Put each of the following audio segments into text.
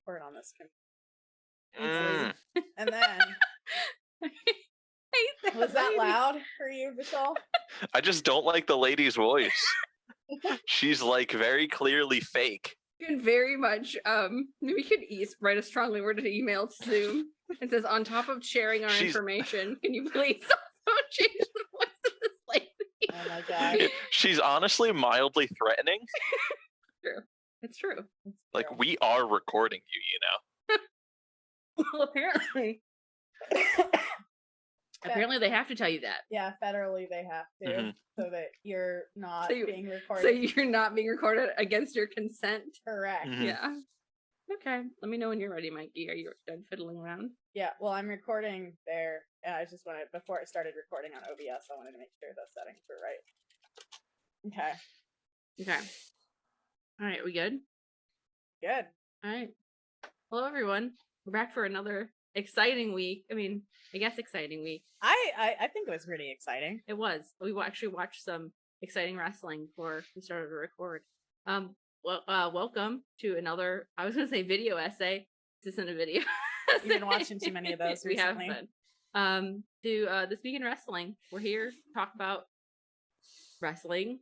report on this. And then was that loud for you, Vishal? I just don't like the lady's voice. She's like very clearly fake. You can very much we could write a strongly worded email to Zoom. It says, on top of sharing our information, can you please also change the voice of this lady? Oh my god. She's honestly mildly threatening. True. It's true. Like, we are recording you, you know. Well, apparently. Apparently they have to tell you that. Yeah, federally they have to, so that you're not being recorded. So you're not being recorded against your consent? Correct. Yeah. Okay. Let me know when you're ready, Mikey. Are you done fiddling around? Yeah, well, I'm recording there, and I just wanted, before I started recording on OBS, I wanted to make sure the settings were right. Okay. All right, we good? Good. All right. Hello, everyone. We're back for another exciting week. I mean, I guess exciting week. I think it was pretty exciting. It was. We actually watched some exciting wrestling before we started to record. Welcome to another, I was going to say video essay. This isn't a video. You've been watching too many of those recently. We have been. To This Week in Wrestling. We're here to talk about wrestling.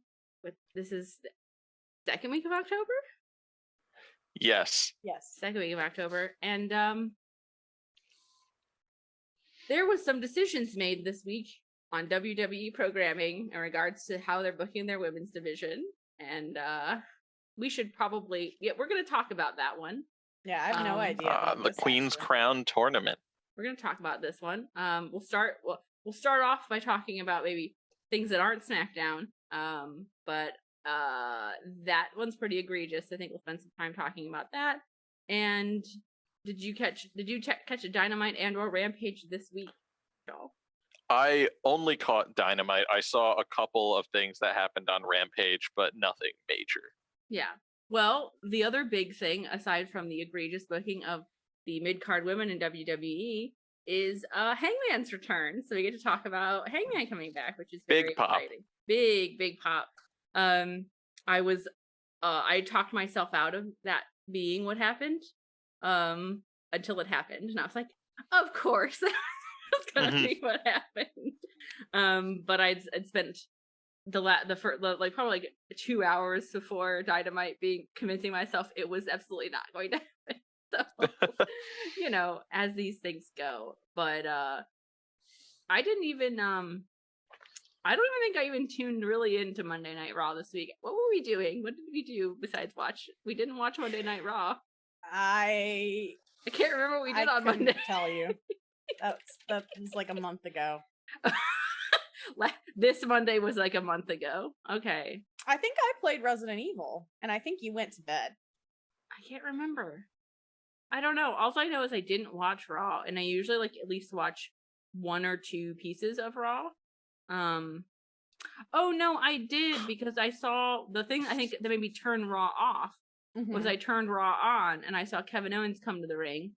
This is the second week of October? Yes. Second week of October. And there was some decisions made this week on WWE programming in regards to how they're booking their women's division. And we should probably, we're going to talk about that one. Yeah, I have no idea. The Queen's Crown tournament. We're going to talk about this one. We'll start off by talking about maybe things that aren't SmackDown. But that one's pretty egregious. I think we'll spend some time talking about that. And did you catch a Dynamite and or Rampage this week, Joel? I only caught Dynamite. I saw a couple of things that happened on Rampage, but nothing major. Yeah. Well, the other big thing, aside from the egregious booking of the mid-card women in WWE, is Hangman's return. So we get to talk about Hangman coming back, which is very exciting. Big pop. I talked myself out of that being what happened. Until it happened, and I was like, of course that's gonna be what happened. But I'd spent the probably like 2 hours before Dynamite convincing myself it was absolutely not going to happen. So as these things go. But I don't even think I even tuned really into Monday Night Raw this week. What were we doing? What did we do besides watch? We didn't watch Monday Night Raw. I can't remember what we did on Monday. Tell you. That was like a month ago. This Monday was like a month ago. Okay. I think I played Resident Evil, and I think you went to bed. I can't remember. I don't know. All I know is I didn't watch Raw, and I usually at least watch 1 or 2 pieces of Raw. Oh no, I did, because I saw the thing I think that made me turn Raw off. Was I turned Raw on and I saw Kevin Owens come to the ring,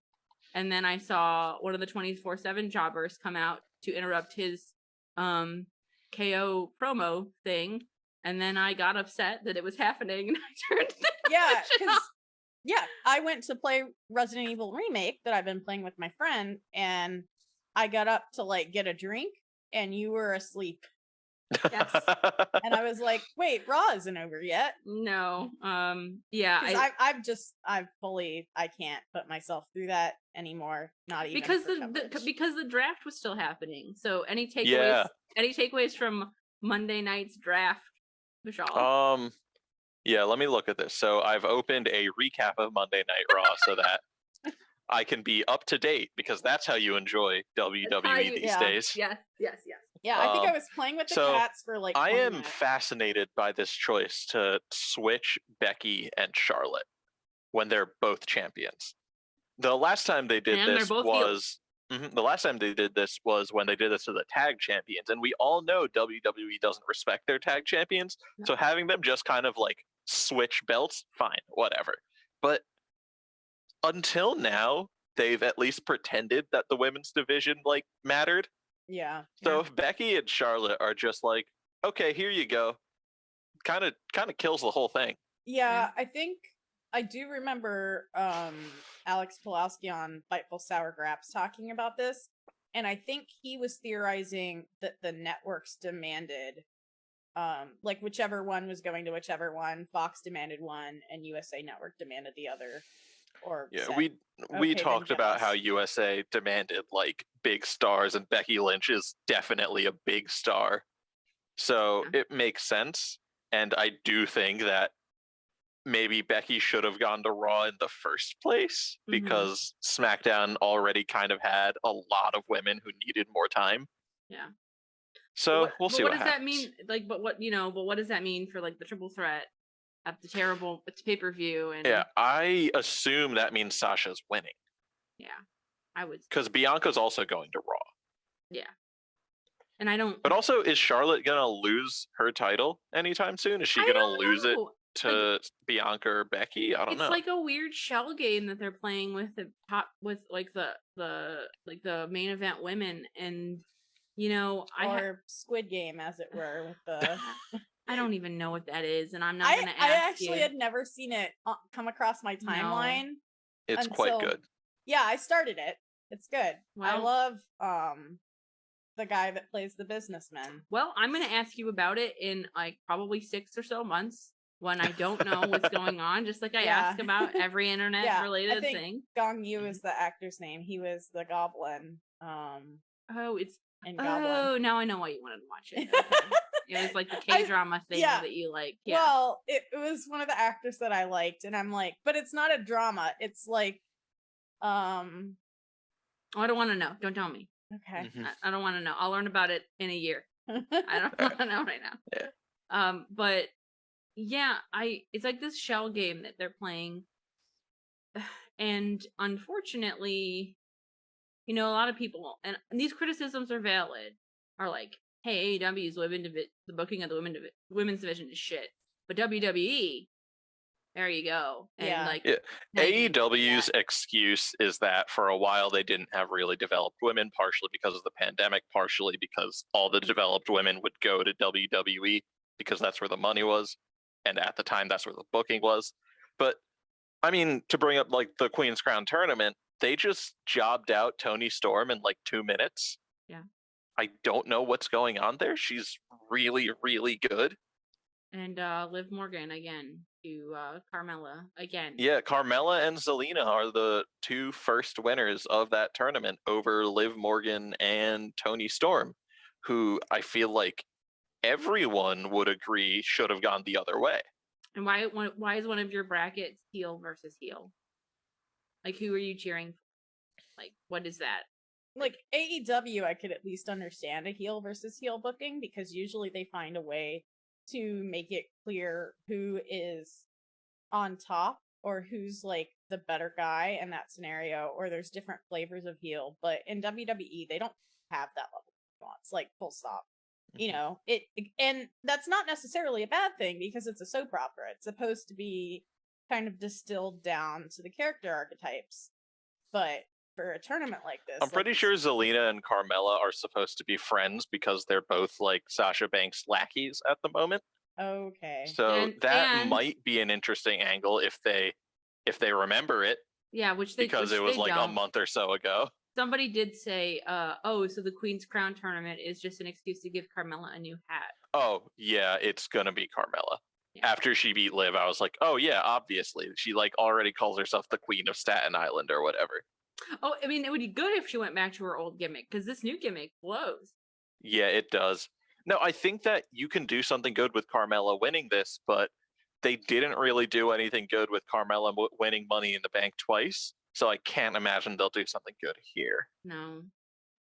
and then I saw one of the 24/7 jobbers come out to interrupt his KO promo thing, and then I got upset that it was happening and I turned because I went to play Resident Evil Remake that I've been playing with my friend, and I got up to get a drink and you were asleep. Yes. And I was like, wait, Raw isn't over yet. No. Yeah. I can't put myself through that anymore. Not even because the draft was still happening. So any takeaways from Monday night's draft, Vishal? Yeah, let me look at this. So I've opened a recap of Monday Night Raw so that I can be up to date, because that's how you enjoy WWE these days. Yes. Yeah, I think I was playing with the cats for I am fascinated by this choice to switch Becky and Charlotte when they're both champions. The last time they did this was when they did this to the tag champions, and we all know WWE doesn't respect their tag champions. No. So having them just kind of switch belts, fine, whatever. But until now, they've at least pretended that the women's division mattered. Yeah. So if Becky and Charlotte are just okay, here you go, kind of kills the whole thing. Yeah, I think I do remember Alex Pulaski on Fightful Sour Graps talking about this, and I think he was theorizing that the networks demanded, like whichever one was going to whichever one, Fox demanded one, and USA Network demanded the other. Or Yeah, said, we "Okay, talked then about how jealous." USA demanded like big stars, and Becky Lynch is definitely a big star. So it makes sense. And I do think that maybe Becky should have gone to Raw in the first place because SmackDown already kind of had a lot of women who needed more time. Yeah. So we'll see what what does happens. that mean? Like, but what does that mean for like the triple threat at the terrible pay-per-view? And Yeah, I assume that means Sasha's winning. Yeah, I would. Because Bianca's also going to Raw. Yeah. And I don't. But also, is Charlotte gonna lose her title anytime soon? Is she gonna lose it to Bianca or Becky? I don't know. It's like a weird shell game that they're playing with the top, with like the main event women, and or Squid Game, as it were, with the. I don't even know what that is, and I'm not gonna ask I actually had never seen it come across my timeline. No. It's quite good. Yeah, I started it. It's good. Well, I love the guy that plays the businessman. Well, I'm gonna ask you about it in like probably 6 or so months when I don't know what's going on, just like I ask about every internet related thing. Gong Yu is the actor's name. He was the Goblin. It's in Goblin. Oh, now I know why you wanted to watch it. Okay. It was like the K-drama thing that you like. Yeah. Well, it was one of the actors that I liked, and I'm like, but it's not a drama. It's like, I don't want to know. Don't tell me. Okay. I don't want to know. I'll learn about it in a year. I don't want to know right now. Yeah. But yeah, it's like this shell game that they're playing, and unfortunately, a lot of people, and these criticisms are valid, are like, hey, AEW's the booking of the women's division is shit, but WWE, there you go. And AEW's excuse is that for a while they didn't have really developed women, partially because of the pandemic, partially because all the developed women would go to WWE because that's where the money was, and at the time that's where the booking was. But I mean, to bring up like the Queen's Crown tournament, they just jobbed out Toni Storm in like 2 minutes. Yeah. I don't know what's going on there. She's really, really good. And Liv Morgan again to Carmella again. Yeah, Carmella and Zelina are the 2 first winners of that tournament over Liv Morgan and Toni Storm, who I feel like everyone would agree should have gone the other way. And why is one of your brackets heel versus heel? Like, who are you cheering for? Like, what is that? Like, AEW, I could at least understand a heel versus heel booking, because usually they find a way to make it clear who is on top or who's like the better guy in that scenario, or there's different flavors of heel. But in WWE, they don't have that level of nuance, like full stop. And that's not necessarily a bad thing, because it's a soap opera. It's supposed to be kind of distilled down to the character archetypes. But for a tournament like this, I'm pretty sure Zelina and Carmella are supposed to be friends because they're both like Sasha Banks lackeys at the moment. Okay. So that might be an interesting angle if they remember it. Yeah, it was like don't. A month or so ago. Somebody did say, so the Queen's Crown tournament is just an excuse to give Carmella a new hat. Oh, yeah, it's gonna be Carmella. Yeah. After she beat Liv, I was like, oh yeah, obviously. She like already calls herself the Queen of Staten Island or whatever. Oh, I mean, it would be good if she went back to her old gimmick, because this new gimmick blows. Yeah, it does. No, I think that you can do something good with Carmella winning this, but they didn't really do anything good with Carmella winning Money in the Bank twice. So I can't imagine they'll do something good here. No.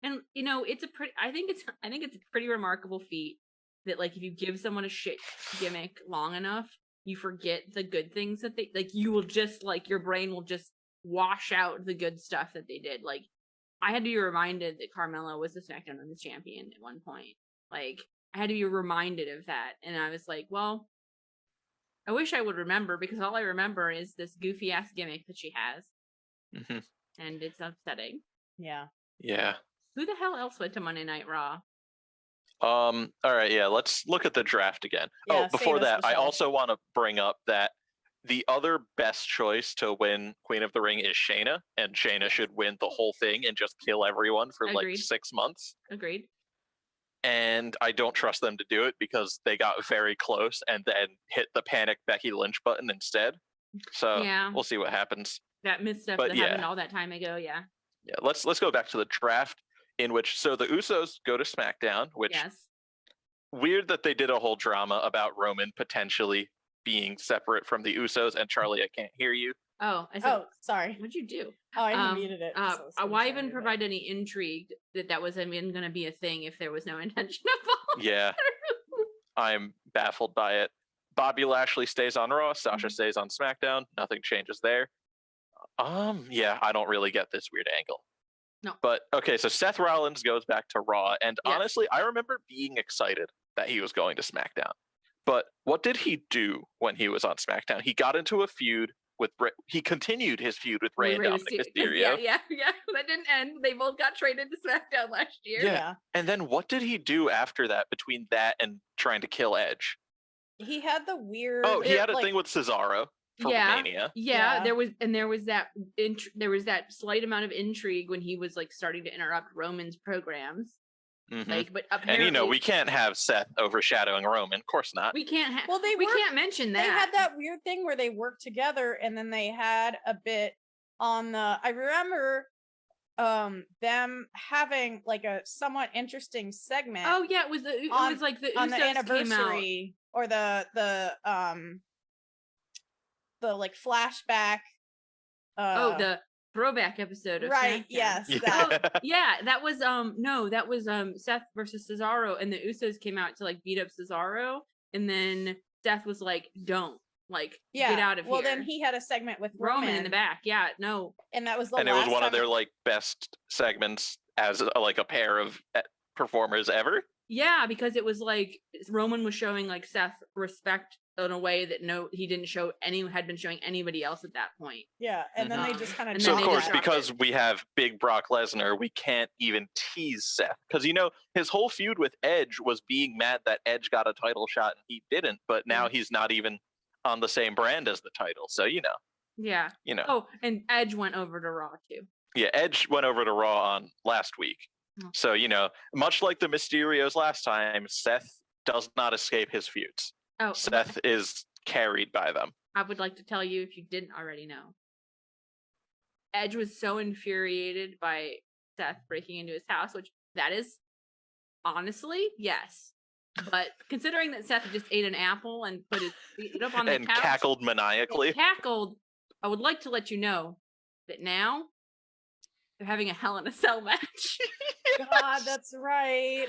And I think it's a pretty remarkable feat that, like, if you give someone a shit gimmick long enough, you forget the good things that they, like, you will just, like, your brain will just wash out the good stuff that they did. Like, I had to be reminded that Carmella was the SmackDown Women's Champion at one point. Like, I had to be reminded of that, and I was like, well, I wish I would remember, because all I remember is this goofy ass gimmick that she has. Mm-hmm. And it's upsetting. Yeah. Who the hell else went to Monday Night Raw? All right, yeah, let's look at the draft again. Yeah, before that, I also want to bring up that the other best choice to win Queen of the Ring is Shayna, and Shayna should win the whole thing and just kill everyone for like Agreed. 6 months. Agreed. And I don't trust them to do it because they got very close and then hit the panic Becky Lynch button instead. So Yeah. we'll see what happens. That misstep But that yeah. happened all that time ago. Yeah. Yeah, let's go back to the draft in which the Usos go to SmackDown, which Yes. weird that they did a whole drama about Roman potentially being separate from the Usos. And Charlie, I can't hear you. Oh, I said, Oh, sorry. what'd you do? Oh, I muted it. 'cause I was gonna Why try even to do provide any intrigue that was even going to be a thing if there was no intention of following Yeah, I'm baffled by it. Bobby Lashley stays on Raw. Sasha Mhm. stays on SmackDown. Nothing changes there. Yeah, I don't really get this weird angle. No. But okay, so Seth Rollins goes back to Raw, and Yes. honestly, I remember being excited that he was going to SmackDown. But what did he do when he was on SmackDown? He got into a feud with he continued his feud with Rey and Dominic Mysterio. Yeah. That didn't end. They both got traded to SmackDown last year. Yeah. And then what did he do after that between that and trying to kill Edge? He had the weird. Oh, he had a like, thing with Cesaro for Mania. Yeah, Yeah. there was that slight amount of intrigue when he was like starting to interrupt Roman's programs. Mhm. Like, but And apparently we can't have Seth overshadowing Roman. Of course not. we can't have. Well, we can't mention that. They had that weird thing where they worked together, and then they had a bit on the. I remember them having like a somewhat interesting segment. Oh yeah, it was like the on Usos the anniversary or the like flashback. the throwback episode of right. SmackDown. Yes. Yeah. That. Yeah, that was that was Seth versus Cesaro, and the Usos came out to like beat up Cesaro, and then Seth was like, "Don't get out of here." Well, then he had a segment with Roman in the back. Yeah, no, and that was the And it last was one of time their like best segments as a pair of performers ever. yeah, because it was like Roman was showing like Seth respect in a way that he didn't show had been showing anybody else at that point. Yeah, and then they Mhm. just kind of. And So then of they course, just- because we have big Brock Lesnar, we can't even tease Seth because his whole feud with Edge was being mad that Edge got a title shot and he didn't, but now he's not even on the same brand as the title. So Yeah. Oh, and Edge went over to Raw too. Yeah, Edge went over to Raw on last week. Oh. So much like the Mysterios last time, Seth does not escape his feuds. Oh, Seth is carried by them. I would like to tell you if you didn't already know. Edge was so infuriated by Seth breaking into his house, which that is honestly, yes. But considering that Seth just ate an apple and put his feet up on the And couch, cackled maniacally. I would like to let you know that now they're having a Hell in a Cell match. God, that's right.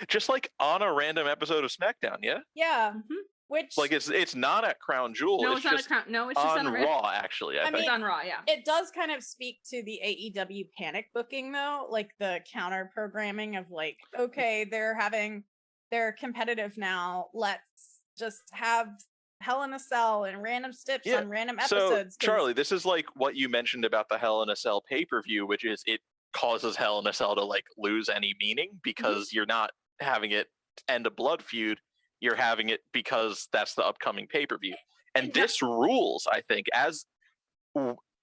Just like on a random episode of SmackDown, yeah? Yeah, Mhm. which Like it's not at Crown Jewel. No, it's it's not just a crown. No, it's just on on Raw, actually. I I think. It's on Raw, yeah. it does kind of speak to the AEW panic booking though, like the counter programming of like, okay, they're competitive now. Let's just have Hell in a Cell and random steps Yeah, on random So, episodes. 'cause- Charlie, this is like what you mentioned about the Hell in a Cell pay-per-view, which is it causes Hell in a Cell to like lose any meaning because you're not having it end a blood feud. You're having it because that's the upcoming pay-per-view. And this rules, I think, as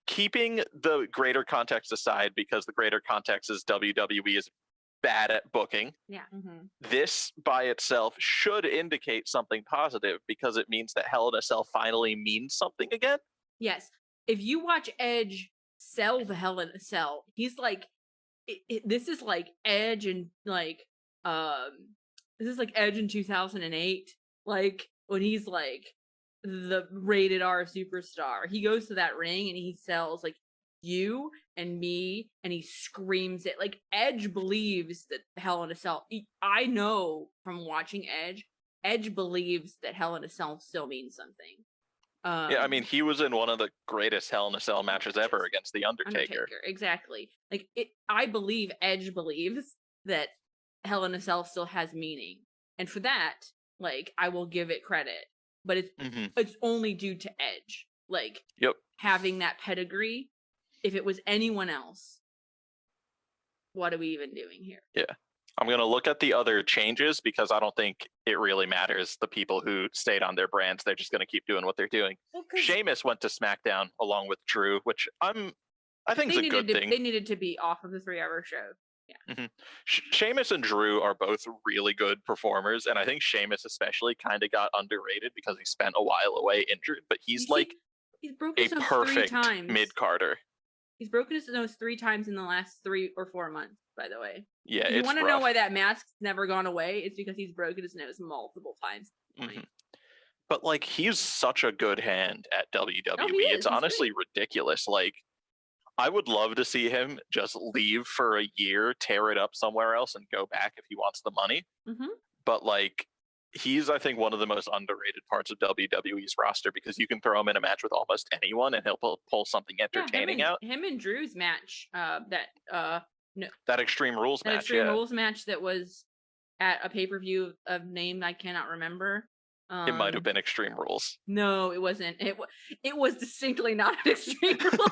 keeping the greater context aside, because the greater context is WWE is bad at booking. Mhm. This by itself should indicate something positive because it means that Hell in a Cell finally means something again. Yes. If you watch Edge sell the Hell in a Cell, he's like, this is like Edge and like, this is like Edge in 2008. Like when he's like the rated R superstar, he goes to that ring and he sells like you and me and he screams it. Like Edge believes that Hell in a Cell. I know from watching Edge believes that Hell in a Cell still means something. Yeah, I mean, he was in one of the greatest Hell in a Cell matches ever against The Undertaker. Exactly. Like I believe Edge believes that Hell in a Cell still has meaning, and for that, like I will give it credit. But it's only due to Edge, like having that pedigree. If it was anyone else, what are we even doing here? Yeah. I'm going to look at the other changes because I don't think it really matters. The people who stayed on their brands, they're just going to keep doing what they're doing. Well, Sheamus went to SmackDown along with Drew, which I think is a good thing. They needed to be off of the 3-hour show. Yeah. Mm-hmm. Sheamus and Drew are both really good performers, and I think Sheamus especially kind of got underrated because he spent a while away injured, but he's broken a his nose perfect 3 times. mid-carder. He's broken his nose 3 times in the last 3 or 4 months, by the way. Yeah, if you want to know why that mask's never gone away, it's because he's broken his nose multiple times. Mm-hmm. But like, he's such a good hand at WWE. It's honestly ridiculous. Like, I would love to see him just leave for a year, tear it up somewhere else, and go back if he wants the money. Mm-hmm. But like, he's, I think, one of the most underrated parts of WWE's roster because you can throw him in a match with almost anyone and he'll pull something entertaining out. Him and Drew's match, that Extreme Rules match. Extreme Rules match that was at a pay-per-view of name I cannot remember. It might have been Extreme Rules. No, it wasn't. It was distinctly not an Extreme Rules.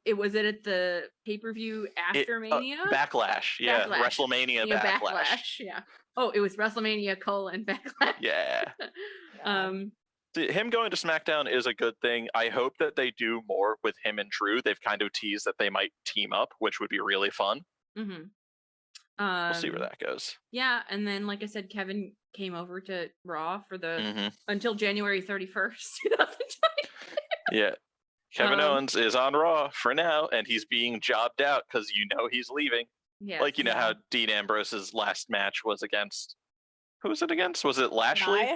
It was at the pay-per-view after Mania? Backlash. Yeah. Backlash. WrestleMania Backlash. Yeah. Oh, it was WrestleMania : Backlash. Yeah. Him going to SmackDown is a good thing. I hope that they do more with him and Drew. They've kind of teased that they might team up, which would be really fun. Mm-hmm. We'll see where that goes. Yeah, and then like I said, Kevin came over to Raw for the until January 31st, 2020. Yeah. Kevin Owens is on Raw for now, and he's being jobbed out because he's leaving. Yeah. Like, how Dean Ambrose's last match was against... Who was it against? Was it Lashley?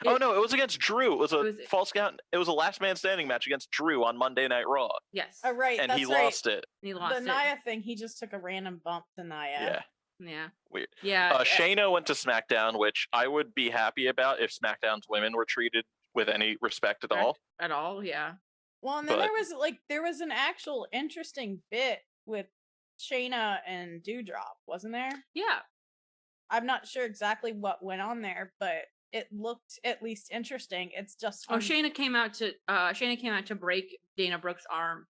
Oh, no, it was against Drew. It was a false count. It was a last man standing match against Drew on Monday Night Raw. Yes. Oh, right. And he lost it. He lost the Nia thing, he just took a random bump to Nia. Yeah. Weird. Yeah. Shayna went to SmackDown, which I would be happy about if SmackDown's women were treated with any respect at all. At all, yeah. Well, and then there was an actual interesting bit with Shayna and Doudrop, wasn't there? Yeah. I'm not sure exactly what went on there, but it looked at least interesting. It's just fun. Shayna came out to break Dana Brooke's arm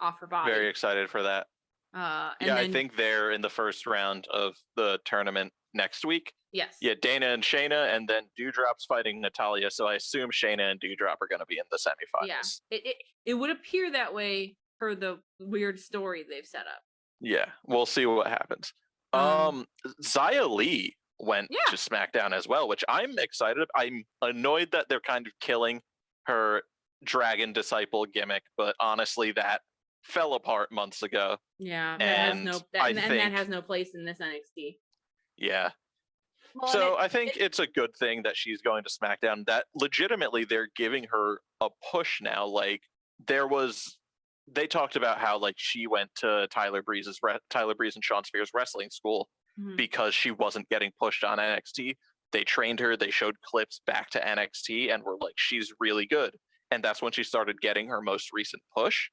off her body. Very excited for that. I think they're in the first round of the tournament next week. Yes. Yeah, Dana and Shayna, and then Doudrop's fighting Natalya, so I assume Shayna and Doudrop are going to be in the semifinals. Yeah, it would appear that way for the weird story they've set up. Yeah, we'll see what happens. Xia Li went to SmackDown as well, which I'm excited. I'm annoyed that they're kind of killing her Dragon Disciple gimmick, but honestly, that fell apart months ago. Yeah, that has no place in this NXT. Yeah. Well, so I think it's a good thing that she's going to SmackDown. That legitimately they're giving her a push now. Like, they talked about how like she went to Tyler Breeze and Sean Spears wrestling school because she wasn't getting pushed on NXT. They trained her, they showed clips back to NXT and were like, she's really good. And that's when she started getting her most recent push.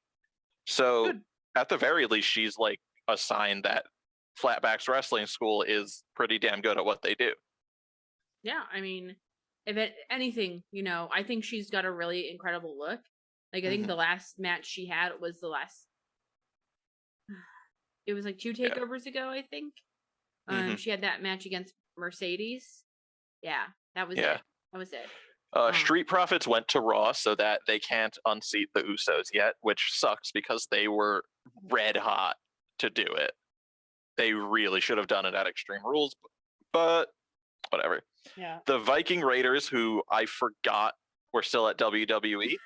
So at the very least, she's like a sign that Flatback's wrestling school is pretty damn good at what they do. Yeah, I mean, anything, I think she's got a really incredible look. Like, I think the last match she had was it was like 2 takeovers ago, I think. She had that match against Mercedes. Yeah, that was it. That was it. Street Profits went to Raw so that they can't unseat the Usos yet, which sucks because they were red hot to do it. They really should have done it at Extreme Rules, but whatever. Yeah. The Viking Raiders, who I forgot were still at WWE,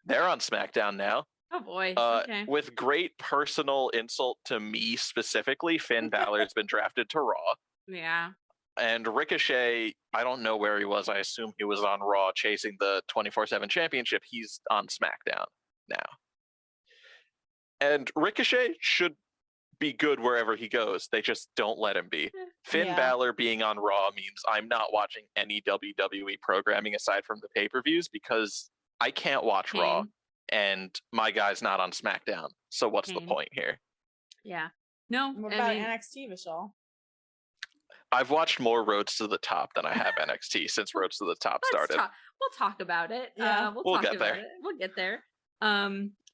they're on SmackDown now. Oh boy. Okay. With great personal insult to me specifically, Finn Balor's been drafted to Raw. Yeah. And Ricochet, I don't know where he was. I assume he was on Raw chasing the 24/7 championship. He's on SmackDown now. And Ricochet should be good wherever he goes. They just don't let him be. Finn Balor being on Raw means I'm not watching any WWE programming aside from the pay-per-views because I can't watch Raw and my guy's not on SmackDown. So what's the point here? Yeah. No. What about NXT, Vishal? I've watched more Roads to the Top than I have NXT since Roads to the Top started. We'll talk about it. Yeah. We'll get there. We'll get there.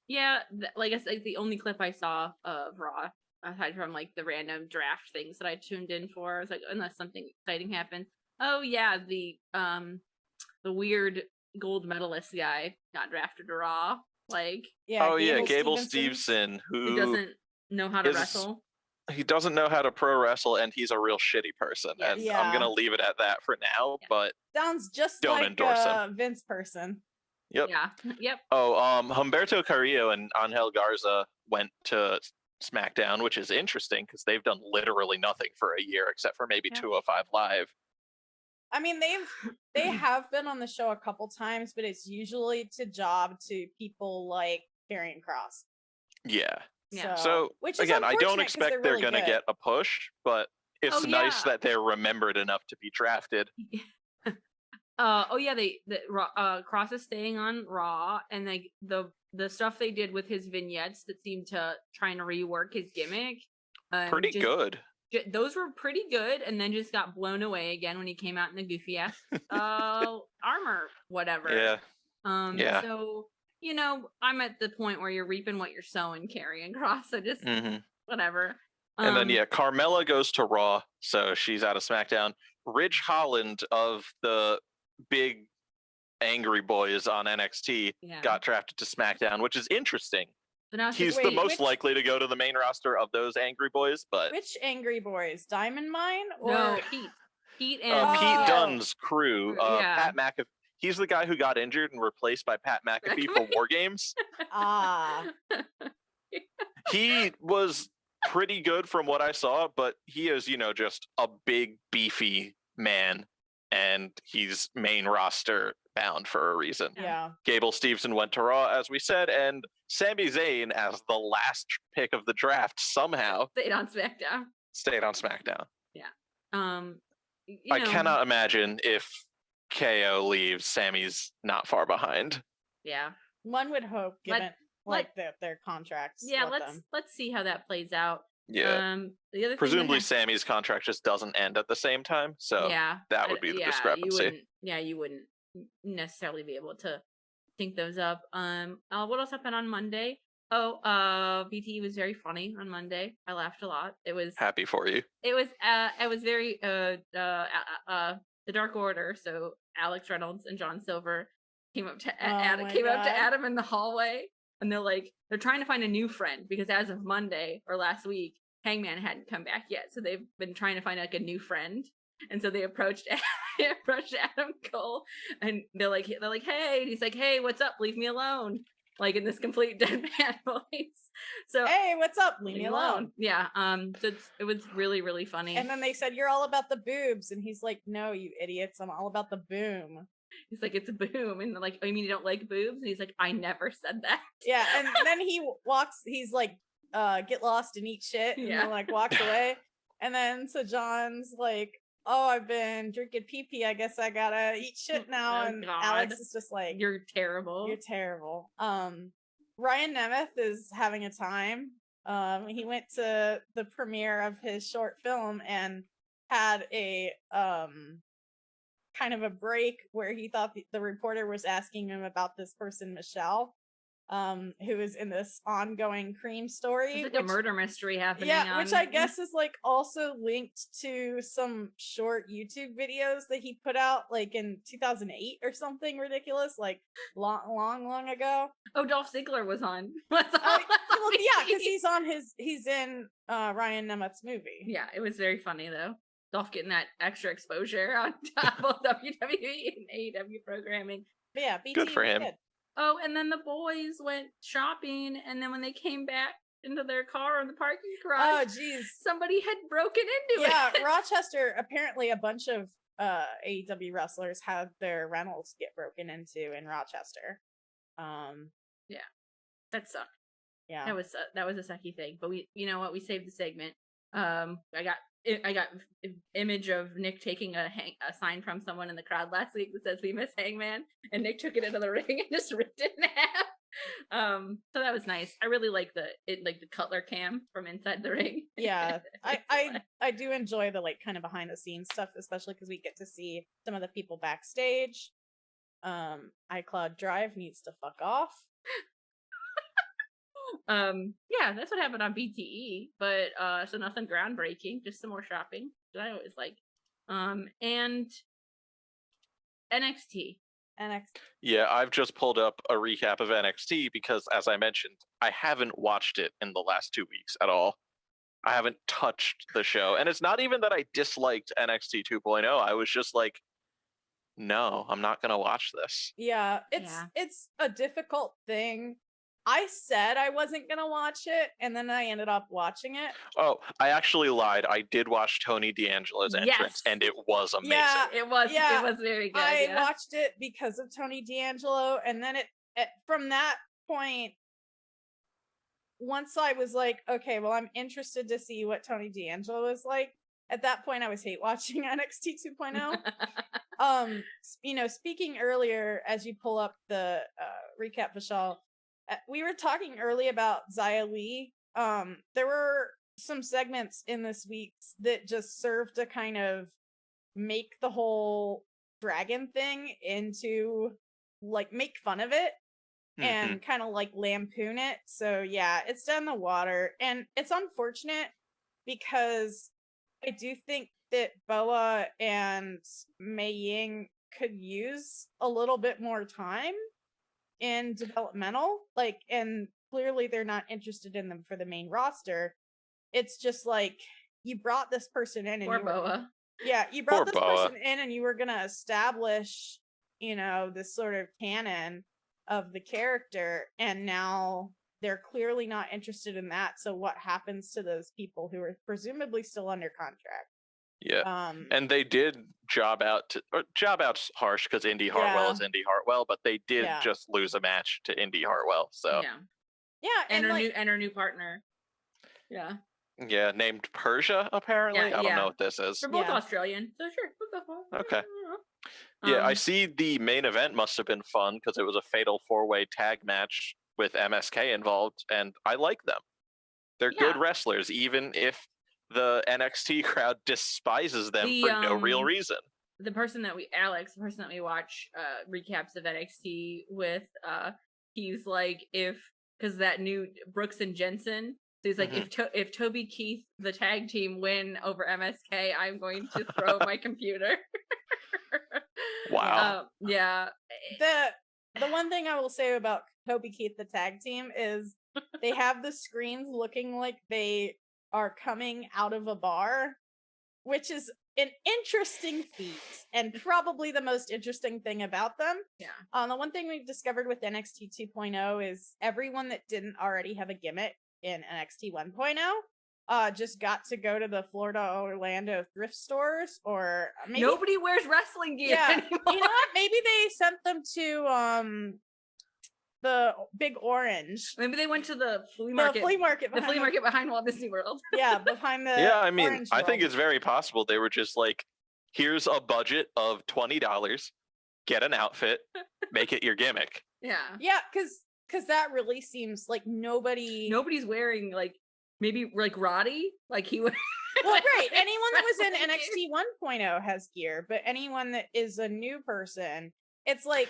Yeah, like I said, the only clip I saw of Raw aside from like the random draft things that I tuned in for. I was like, unless something exciting happens. Oh yeah, the weird gold medalist guy got drafted to Raw. Like, Yeah. Oh yeah, Gable Stevenson. Stevenson, who who doesn't know how to is- wrestle. he doesn't know how to pro wrestle, and he's a real shitty person. Yes. And Yeah. I'm gonna leave it at that for now. Yeah. But Sounds just Don't like endorse him. a Vince person. Yep. Yeah. Yep. Oh, Humberto Carrillo and Angel Garza went to SmackDown, which is interesting because they've done literally nothing for a year except for maybe Yeah. 205 Live. I mean, they have been on the show a couple times, but it's usually to job to people like Karrion Kross. Yeah. Yeah. So which is again, I don't unfortunate 'cause expect they're really gonna good. get a push, but it's Oh, nice yeah. that they're remembered enough to be drafted. Oh yeah, Cross is staying on Raw, and like the stuff they did with his vignettes that seemed to trying to rework his gimmick. Pretty good. Those were pretty good, and then just got blown away again when he came out in the goofy ass armor, whatever. Yeah. Yeah. So I'm at the point where you're reaping what you're sowing, Karrion Kross. So just whatever. And then Carmella goes to Raw, so she's out of SmackDown. Ridge Holland of the big angry boys on NXT got drafted to SmackDown, which is interesting. So now He's the most likely to go to the main roster of those angry boys, but Which angry boys? Diamond Mine or no, Pete and Pete Dunne's crew. Yeah. Pat McAfee. He's the guy who got injured and replaced by Pat McAfee for War Games. He was pretty good from what I saw, but he is, just a big, beefy man, and he's main roster bound for a reason. Yeah. Gable Stevenson went to Raw, as we said, and Sami Zayn, as the last pick of the draft, somehow stayed on SmackDown. Yeah. I cannot imagine if KO leaves, Sammy's not far behind. Yeah. One would hope, given their contracts. Yeah, let's see how that plays out. Yeah. The other presumably Sammy's contract just doesn't end at the same time, so that would be the discrepancy. You wouldn't necessarily be able to sync those up. What else happened on Monday? BT was very funny on Monday. I laughed a lot. It was happy for you. It was very the Dark Order. So Alex Reynolds and John Silver came up to Adam in the hallway, and they're trying to find a new friend because as of Monday or last week, Hangman hadn't come back yet. So they've been trying to find a new friend, and so they approached Adam Cole, and they're like, hey, and he's like, hey, what's up? Leave me alone. Like in this complete deadpan voice. So hey, what's up? Leave me alone. Yeah. So it was really, really funny. And then they said, you're all about the boobs, and he's like, no, you idiots, I'm all about the boom. He's like, it's a boom, and they're like, oh, you mean you don't like boobs? And he's like, I never said that. Yeah, and then he's like, get lost and eat shit, and then walks away. And then so John's like, oh, I've been drinking pee-pee, I guess I gotta eat shit now. And God. Alex is just like, you're terrible. Ryan Nemeth is having a time. He went to the premiere of his short film and had a kind of a break where he thought the reporter was asking him about this person, Michelle, who is in this ongoing Cream story. It's like a murder mystery happening. Yeah, which I guess is also linked to some short YouTube videos that he put out in 2008 or something ridiculous, long ago. Oh, Dolph Ziggler was on. Well, yeah, because he's in Ryan Nemeth's movie. Yeah, it was very funny though. Dolph getting that extra exposure on top of WWE and AEW programming. But yeah, BT good for him. Good. Oh, and then the boys went shopping, and then when they came back into their car in the parking garage, somebody had broken into it. Yeah, Rochester, apparently a bunch of AEW wrestlers had their rentals get broken into in Rochester. Yeah, that sucked. Yeah, that was a sucky thing. But we saved the segment. I got image of Nick taking a sign from someone in the crowd last week that says "We miss Hangman," and Nick took it into the ring and just ripped it in half. So that was nice. I really like the Cutler cam from inside the ring. Yeah, I do enjoy the kind of behind the scenes stuff, especially because we get to see some of the people backstage. iCloud Drive needs to fuck off. Yeah, that's what happened on BTE, but so nothing groundbreaking, just some more shopping that I always like. And NXT. Yeah, I've just pulled up a recap of NXT because, as I mentioned, I haven't watched it in the last 2 weeks at all. I haven't touched the show, and it's not even that I disliked NXT 2.0. I was just like, no, I'm not gonna watch this. Yeah, it's a difficult thing. I said I wasn't gonna watch it, and then I ended up watching it. Oh, I actually lied. I did watch Tony D'Angelo's entrance, and it was amazing. Yeah, it was very good. I watched it because of Tony D'Angelo, and then from that point, once I was like, okay, well, I'm interested to see what Tony D'Angelo is like. At that point, I was hate watching NXT 2.0. Speaking earlier, as you pull up the recap, Vishal, we were talking early about Xia Li. There were some segments in this week's that just served to kind of make the whole dragon thing into, like, make fun of it and kind of like lampoon it. So yeah, it's down the water, and it's unfortunate because I do think that Boa and Mei Ying could use a little bit more time in developmental, and clearly they're not interested in them for the main roster. It's just like, you brought this person in, and Boa. Yeah, you brought this person in, and you were gonna establish, this sort of canon of the character, and now they're clearly not interested in that. So what happens to those people who are presumably still under contract? Yeah, and they did job out's harsh because Indy Hartwell is Indy Hartwell, but they did just lose a match to Indy Hartwell. So and her new partner, named Persia apparently. I don't know what this is. They're both Australian, so sure, we'll go for it. Okay. Yeah, I see the main event must have been fun because it was a fatal 4-way tag match with MSK involved, and I like them. They're good wrestlers, even if the NXT crowd despises them for no real reason. The person that we watch recaps of NXT with, he's like, because that new Brooks and Jensen, so he's like, if Toby Keith, the tag team, win over MSK, I'm going to throw my computer. Wow. Yeah. The one thing I will say about Toby Keith, the tag team, is they have the screens looking like they are coming out of a bar, which is an interesting feat, and probably the most interesting thing about them. Yeah. The one thing we've discovered with NXT 2.0 is everyone that didn't already have a gimmick in NXT 1.0 just got to go to the Florida Orlando thrift stores, or maybe nobody wears wrestling gear anymore. You know what? Maybe they sent them to the Big Orange. Maybe they went to the flea market. The flea market behind Walt Disney World. Yeah, behind the I mean, Orange I World. think it's very possible they were just like, here's a budget of $20, get an outfit, make it your gimmick. Yeah, because that really seems like nobody's wearing, like, maybe like Roddy, like he would. Well, right. Anyone that was in NXT 1.0 has gear, but anyone that is a new person, it's like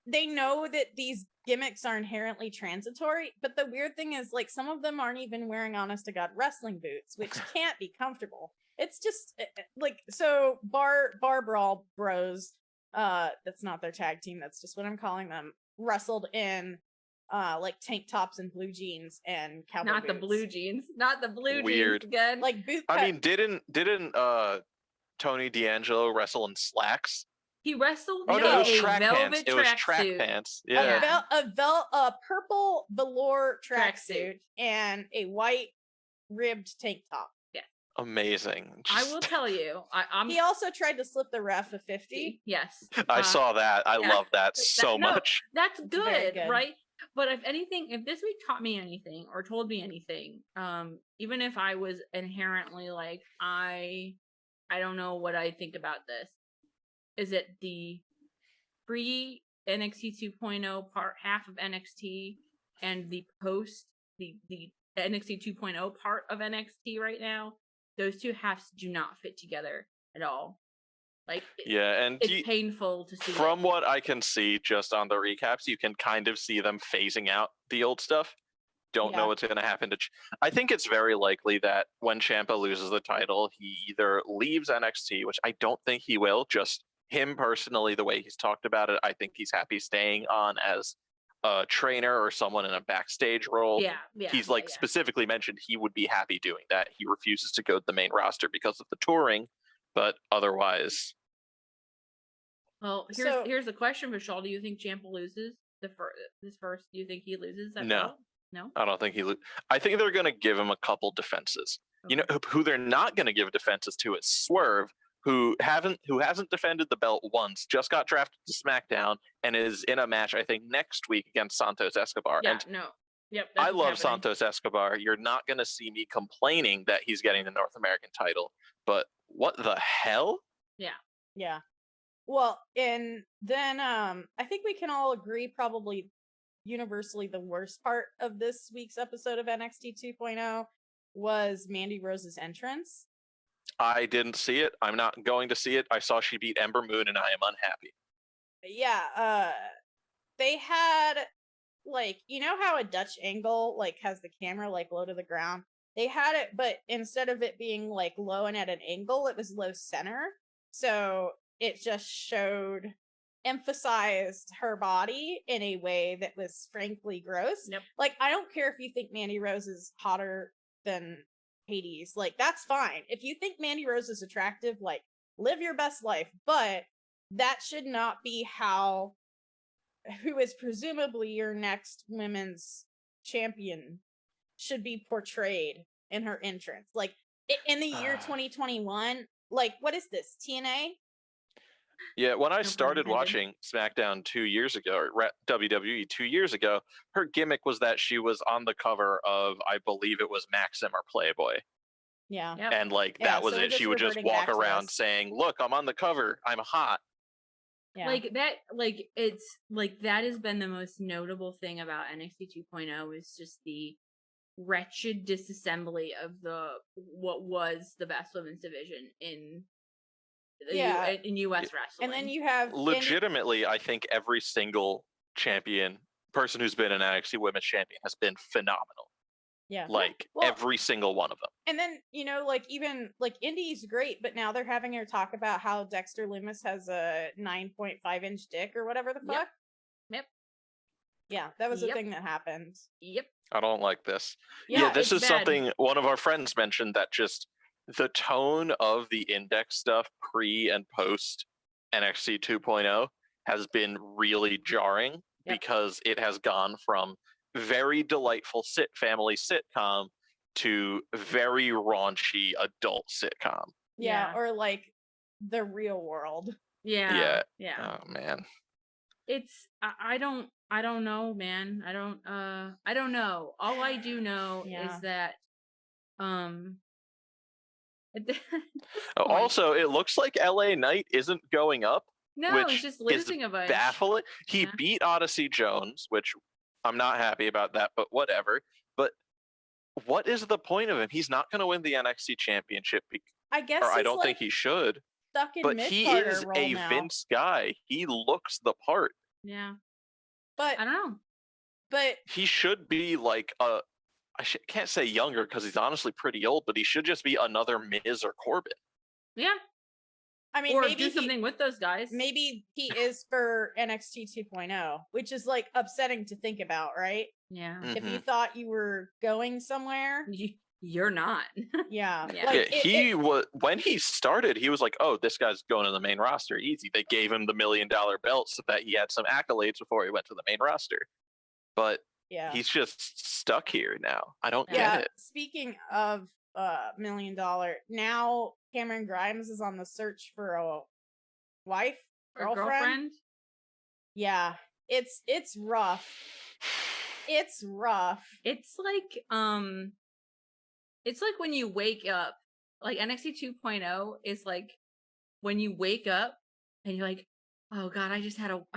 they know that these gimmicks are inherently transitory, but the weird thing is, like, some of them aren't even wearing honest to God wrestling boots, which can't be comfortable. It's just like, so Bar Brawl Bros, that's not their tag team, that's just what I'm calling them, wrestled in like tank tops and blue jeans and cowboy boots. Not the blue jeans Weird. jeans again. Like boot cut. I mean, didn't Tony D'Angelo wrestle in slacks? He wrestled in it was track pants. It was track pants. Yeah. A purple velour tracksuit and a white ribbed tank top. Yeah. Amazing. I will tell you. He also tried to slip the ref a 50. Yes. I saw that. I love that so much. That's good, right? But if this week taught me anything or told me anything, even if I was inherently like, I don't know what I think about this, is it the pre NXT 2.0 half of NXT and the post the NXT 2.0 part of NXT right now? Those two halves do not fit together at all. Like, and it's painful to see. From what I can see just on the recaps, you can kind of see them phasing out the old stuff. don't know what's going to happen to. I think it's very likely that when Ciampa loses the title, he either leaves NXT, which I don't think he will. Just him personally, the way he's talked about it, I think he's happy staying on as a trainer or someone in a backstage role. He's specifically mentioned he would be happy doing that. He refuses to go to the main roster because of the touring, but otherwise. Well, here's the question, Vishal. Do you think Ciampa loses this first? Do you think he loses that? No. No, I don't think I think they're going to give him a couple defenses. Okay. You know who they're not going to give defenses to is Swerve, who hasn't defended the belt once, just got drafted to SmackDown, and is in a match I think next week against Santos Escobar. Yeah, and no, yep. I love Santos Escobar. You're not going to see me complaining that he's getting the North American title, but what the hell? Yeah. Well, and then I think we can all agree probably universally the worst part of this week's episode of NXT 2.0 was Mandy Rose's entrance. I didn't see it. I'm not going to see it. I saw she beat Ember Moon and I am unhappy. Yeah, they had you know how a Dutch angle has the camera low to the ground? They had it, but instead of it being low and at an angle, it was low center. So it just emphasized her body in a way that was frankly gross. Yep. I don't care if you think Mandy Rose is hotter than Hades. That's fine. If you think Mandy Rose is attractive, live your best life. But that should not be who is presumably your next women's champion should be portrayed in her entrance. In the year 2021, what is this? TNA? Yeah, when I started watching SmackDown 2 years ago, or WWE 2 years ago, her gimmick was that she was on the cover of, I believe it was Maxim or Playboy. Yeah. Yep. And that was it. She would just walk around saying, look, I'm on the cover. I'm hot. Yeah. It's that has been the most notable thing about NXT 2.0 is just the wretched disassembly of what was the best women's division in U.S. wrestling. And then you have legitimately, I think every single person who's been an NXT Women's Champion has been phenomenal. Yeah. Every single one of them. And then, even Indy's great, but now they're having her talk about how Dexter Lumis has a 9.5-inch dick or whatever the fuck. Yep. Yeah, that was a thing that happened. Yep. I don't like this. Yeah, this is bad. Something one of our friends mentioned, that just the tone of the Index stuff pre and post NXT 2.0 has been really jarring because it has gone from very delightful family sitcom to very raunchy adult sitcom. Yeah, or The Real World. Yeah. Oh man. It's I don't know, man. I don't know. All I do know is that also, it looks like LA Knight isn't going up. No, he's just losing a bunch. Baffling. He beat Odyssey Jones, which I'm not happy about that, but whatever. But what is the point of him? He's not going to win the NXT Championship. I guess. Or I don't think he should. Stuck in but he is a now. Vince guy. He looks the part. Yeah. But I don't know. But he should be can't say younger because he's honestly pretty old, but he should just be another Miz or Corbin. Yeah. I mean, or maybe do something with those guys. Maybe he is for NXT 2.0, which is upsetting to think about, right? Yeah. Mm-hmm. If you thought you were going somewhere, you're not. Yeah. When he started, he was like, "Oh, this guy's going to the main roster easy." They gave him the $1 million belt so that he had some accolades before he went to the main roster. But he's just stuck here now. I don't get it. Speaking of $1 million, now Cameron Grimes is on the search for a wife, girlfriend. Yeah, it's rough. It's rough. It's like when you wake up, NXT 2.0 is when you wake up and you're like, oh god, I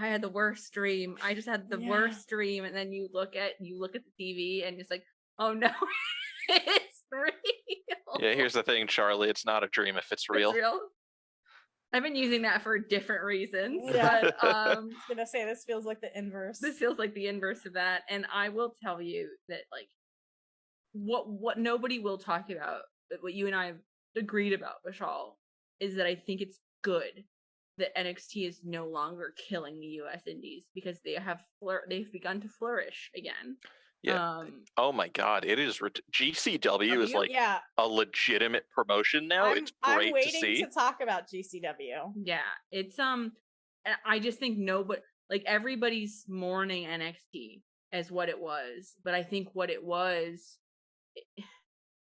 had the worst dream. I just had the worst dream, and then you look at the TV and it's like, oh no, it's real. Yeah, here's the thing, Charlie. It's not a dream if it's real. It's real. I've been using that for different reasons. Yeah. But I was gonna say this feels like the inverse. This feels like the inverse of that, and I will tell you that what nobody will talk about, but what you and I have agreed about, Vishal, is that I think it's good that NXT is no longer killing the U.S. Indies because they've begun to flourish again. Yeah. Oh my God, it is GCW is like a legitimate promotion now. It's great I'm waiting to see. to talk about GCW. Yeah, it's I just think nobody, like, everybody's mourning NXT as what it was, but I think what it was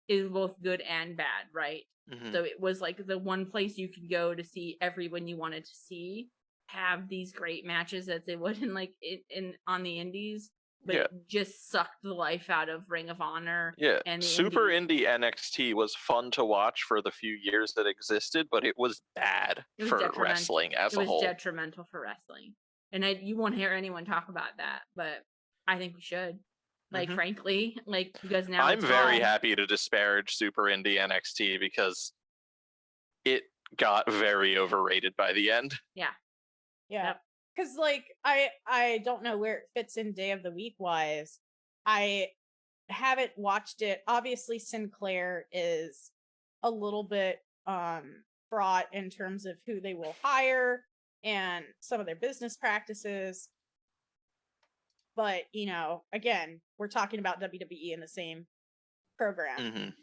is both good and bad, right? Mm-hmm. So it was like the one place you could go to see everyone you wanted to see have these great matches that they wouldn't like in on the indies, but it just sucked the life out of Ring of Honor. Yeah, and the Super Indie NXT was fun to watch for the few years that existed, but it was bad for wrestling as a whole. It was detrimental for wrestling, and you won't hear anyone talk about that, but I think we should. Like, frankly, like, because now I'm very happy to disparage Super Indie NXT because it got very overrated by the end. Yeah. Because, like, I don't know where it fits in day of the week wise. I haven't watched it. Obviously, Sinclair is a little bit fraught in terms of who they will hire and some of their business practices. But, you know, again, we're talking about WWE in the same program.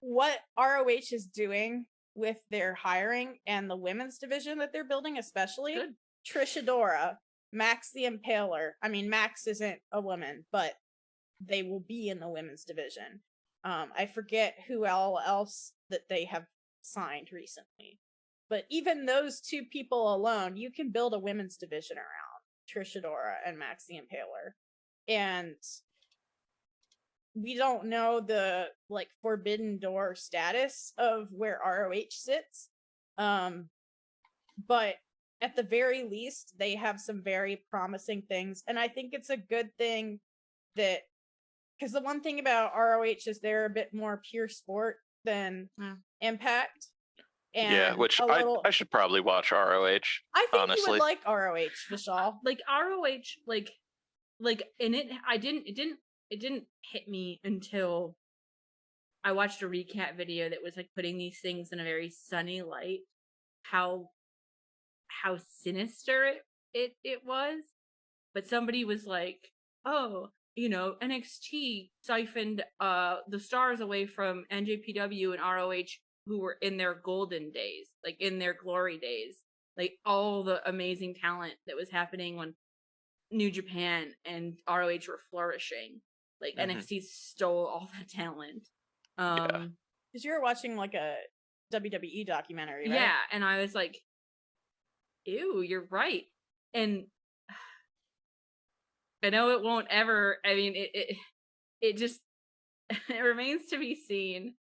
What ROH is doing with their hiring and the women's division that they're building, especially Trish Adora, Max the Impaler. I mean, Max isn't a woman, but they will be in the women's division. I forget who else that they have signed recently. But even those two people alone, you can build a women's division around Trish Adora and Max the Impaler. And we don't know the, like, forbidden door status of where ROH sits. But at the very least, they have some very promising things. And I think it's a good thing that, because the one thing about ROH is they're a bit more pure sport than Impact. And which I should probably watch ROH. I think honestly. you would like ROH, Vishal. Like ROH, like, and it didn't hit me until I watched a recap video that was like putting these things in a very sunny light. How sinister it was, but somebody was like, "Oh, you know, NXT siphoned the stars away from NJPW and ROH." Who were in their golden days, like in their glory days, like all the amazing talent that was happening when New Japan and ROH were flourishing. Like NXT stole all that talent. Because you were watching like a WWE documentary, right? Yeah, and I was like, ew, you're right. And I know it won't ever, I mean, it just, it remains to be seen.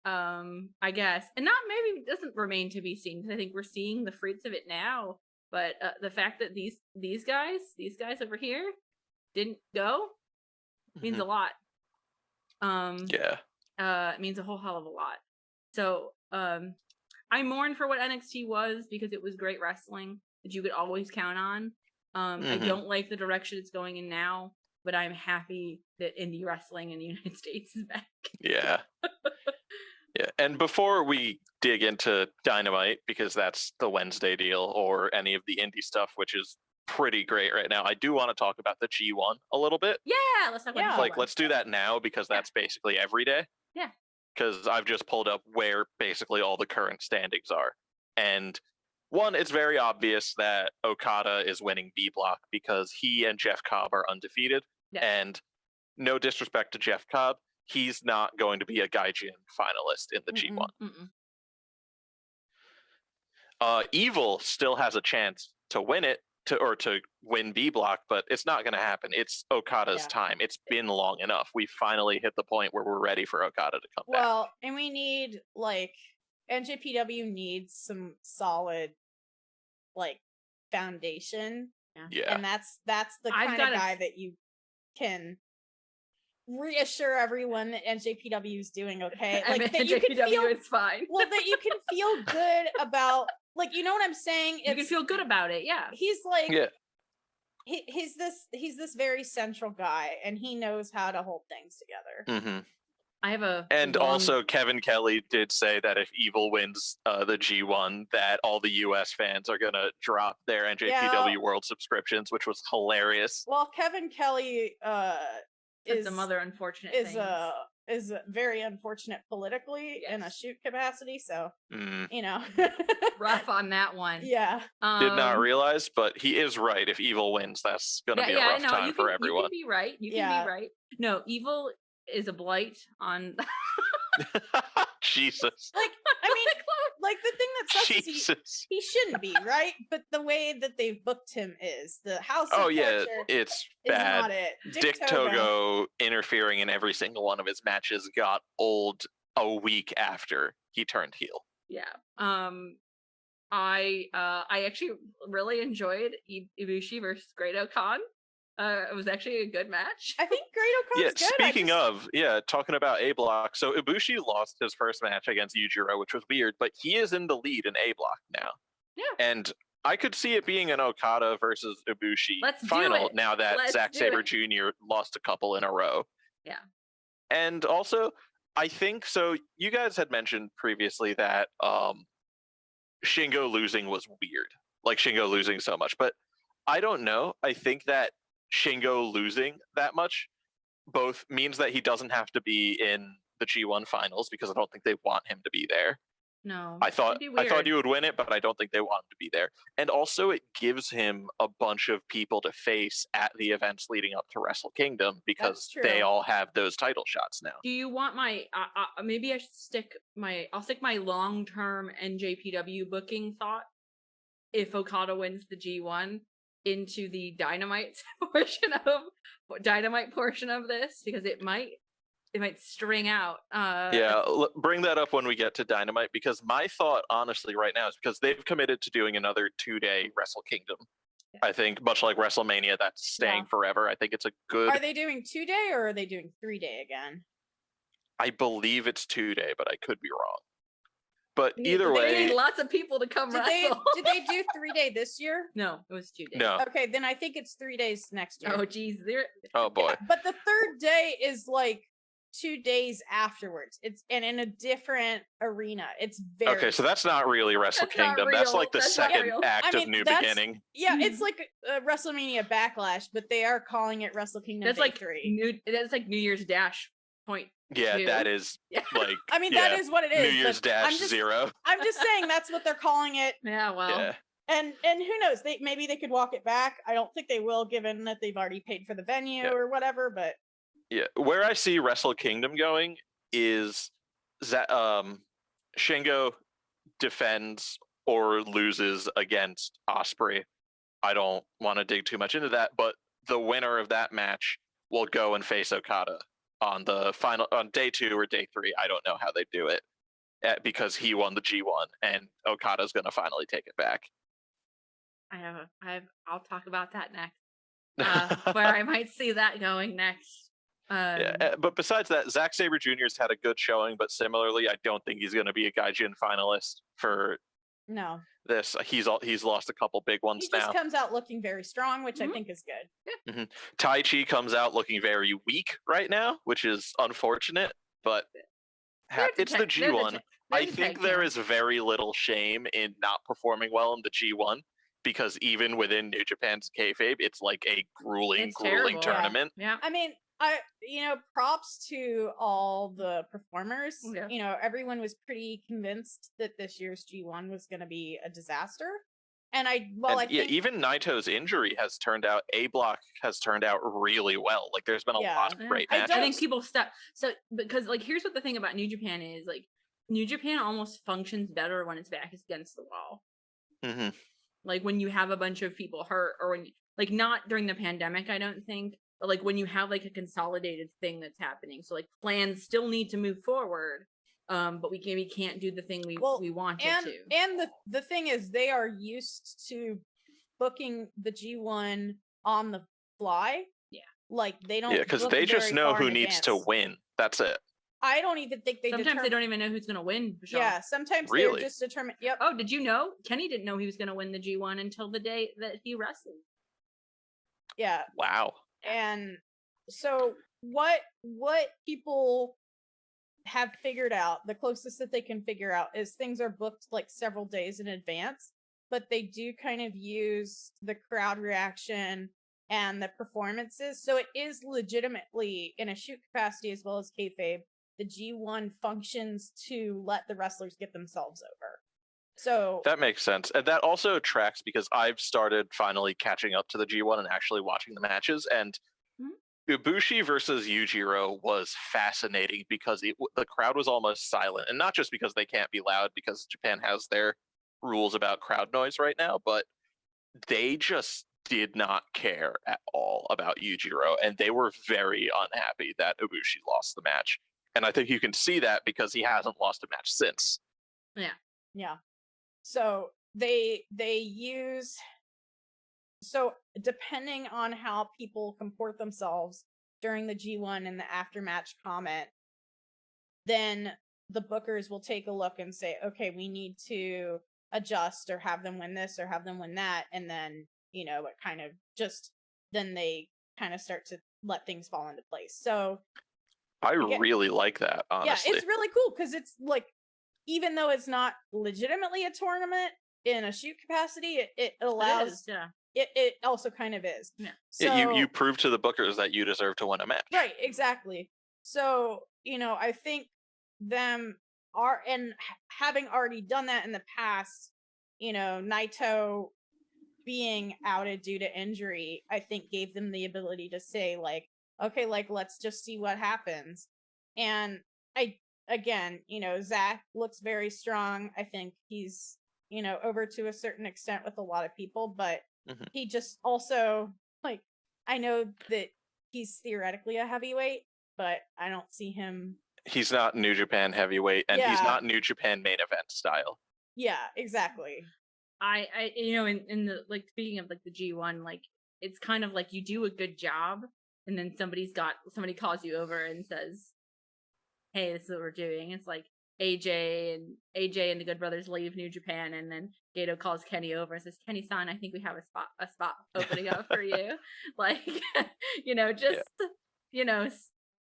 I guess, and not maybe it doesn't remain to be seen because I think we're seeing the fruits of it now. But the fact that these guys over here didn't go means a lot. It means a whole hell of a lot. So I mourn for what NXT was because it was great wrestling that you could always count on. I don't like the direction it's going in now, but I'm happy that indie wrestling in the United States is back. Yeah, and before we dig into Dynamite, because that's the Wednesday deal, or any of the indie stuff, which is pretty great right now, I do want to talk about the G1 a little bit. Yeah, let's talk about G1. Let's do that now, because that's basically every day. Yeah. Because I've just pulled up where basically all the current standings are. And one, it's very obvious that Okada is winning B Block because he and Jeff Cobb are undefeated. Yeah. And no disrespect to Jeff Cobb, he's not going to be a Gaijin finalist in the G1. Evil still has a chance to win it, to win B Block, but it's not going to happen. It's Okada's time. It's been long enough. We finally hit the point where we're ready for Okada to come back. Well, and we need, like, NJPW needs some solid, like, foundation. Yeah. And that's the kind of guy that you can reassure everyone that NJPW is doing okay. Like, that you can feel is fine. Well, that you can feel good about, like, you know what I'm saying? You can feel good about it, yeah. He's like, he's this very central guy, and he knows how to hold things together. Mm-hmm. I have a And also, Kevin Kelly did say that if Evil wins the G1, that all the US fans are gonna drop their NJPW World subscriptions, which was hilarious. Well, Kevin Kelly is some other unfortunate things. Is very unfortunate politically in a shoot capacity, so you know, rough on that one. Yeah, did not realize, but he is right. If Evil wins, that's gonna be a rough time for everyone. You can be right. You can be right. No, Evil is a blight on. Jesus. Like, I mean, like the thing that sucks is he shouldn't be, right? But the way that they've booked him is the House of Torture it's is bad. not it. Dick Togo interfering in every single one of his matches got old a week after he turned heel. Yeah. I actually really enjoyed Ibushi versus Gradocon. It was actually a good match. I think Gradocon's good. Speaking of, talking about A Block. So Ibushi lost his first match against Yujiro, which was weird, but he is in the lead in A Block now. Yeah. And I could see it being an Okada versus Ibushi final now that Zack Sabre Jr. lost a couple in a row. Yeah. And also, I think so. You guys had mentioned previously that Shingo losing was weird, like Shingo losing so much, but I don't know. I think that Shingo losing that much both means that he doesn't have to be in the G1 finals, because I don't think they want him to be there. No, I thought he would win it, but I don't think they want him to be there. And also, it gives him a bunch of people to face at the events leading up to Wrestle Kingdom, because they all have those title shots now. Do you want my? Maybe I should stick my long-term NJPW booking thought. If Okada wins the G1 into the Dynamite portion of this, because it might string out. Bring that up when we get to Dynamite, because my thought honestly right now is, because they've committed to doing another 2-day Wrestle Kingdom. I think much like WrestleMania, that's staying forever. I think it's a good. Are they doing 2-day or are they doing 3-day again? I believe it's 2-day, but I could be wrong. But either way, they need lots of people to come wrestle. Did they do 3-day this year? No, it was 2 days. No. Okay, then I think it's 3 days next year. Oh, geez. Oh, boy. Yeah, but the third day is like 2 days afterwards. It's in a different arena. It's very okay. So that's not really Wrestle Kingdom. That's like the second act of New Beginning. Yeah, it's like WrestleMania Backlash, but they are calling it Wrestle Kingdom. That's like 3. That's like New Year's Dash point. Yeah, that is like. I mean, that is what it is. New Year's Dash 0. I'm just saying that's what they're calling it. Yeah, well. Yeah. And who knows? Maybe they could walk it back. I don't think they will, given that they've already paid for the venue or whatever. But where I see Wrestle Kingdom going is that Shingo defends or loses against Ospreay. I don't want to dig too much into that, but the winner of that match will go and face Okada on the final, on day 2 or day 3. I don't know how they do it, because he won the G1 and Okada's going to finally take it back. I'll talk about that next. Where I might see that going next. But besides that, Zack Sabre Jr.'s had a good showing, but similarly, I don't think he's going to be a Gaijin finalist for this. He's lost a couple big ones now. He just comes out looking very strong, which I think is good. Yeah. Mm-hmm. Tai Chi comes out looking very weak right now, which is unfortunate, but it's the G1. I think there is very little shame in not performing well in the G1, because even within New Japan's kayfabe, it's like a grueling tournament. Yeah. I mean, props to all the performers. Yeah. Everyone was pretty convinced that this year's G1 was going to be a disaster. And I think even Naito's injury has turned out, A Block has turned out really well. Like, there's been a lot of great matches. I think people because like, here's what the thing about New Japan is, like, New Japan almost functions better when its back is against the wall. Mm-hmm. Like, when you have a bunch of people hurt, or when, like, not during the pandemic, I don't think, but like when you have like a consolidated thing that's happening. So like, plans still need to move forward, but we can't do the thing we wanted to. And the thing is, they are used to booking the G1 on the fly. Yeah, like they don't. Yeah, because they just know who needs to win. That's it. I don't even think they. Sometimes they don't even know who's going to win. Yeah, sometimes they're just determined. Yep. Oh, did you know Kenny didn't know he was going to win the G1 until the day that he wrestled? Yeah. Wow. And so what people have figured out, the closest that they can figure out, is things are booked like several days in advance, but they do kind of use the crowd reaction and the performances. So it is legitimately, in a shoot capacity as well as kayfabe, the G1 functions to let the wrestlers get themselves over. So that makes sense. And that also tracks because I've started finally catching up to the G1 and actually watching the matches. And Ibushi versus Yujiro was fascinating because the crowd was almost silent. And not just because they can't be loud, because Japan has their rules about crowd noise right now, but they just did not care at all about Yujiro. And they were very unhappy that Ibushi lost the match. And I think you can see that because he hasn't lost a match since. Yeah. So they use, so depending on how people comport themselves during the G1 and the aftermatch comment, then the bookers will take a look and say, okay, we need to adjust or have them win this or have them win that. And then, it kind of just, then they kind of start to let things fall into place. So I really like that, honestly. Yeah, it's really cool because it's like, even though it's not legitimately a tournament in a shoot capacity, it allows. It also kind of is. Yeah. So, you prove to the bookers that you deserve to win a match. Right, exactly. So, I think them are, and having already done that in the past, Naito being outed due to injury, I think gave them the ability to say, like, okay, like, let's just see what happens. And again, Zach looks very strong. I think he's, over to a certain extent with a lot of people, but he just also, like, I know that he's theoretically a heavyweight, but I don't see him. He's not New Japan heavyweight, and he's not New Japan main event style. Yeah, exactly. I in the, like, speaking of like the G1, like, it's kind of like you do a good job and then somebody calls you over and says, hey, this is what we're doing. It's like AJ and the Good Brothers leave New Japan, and then Gato calls Kenny over and says, Kenny-san, I think we have a spot opening up for you. Like,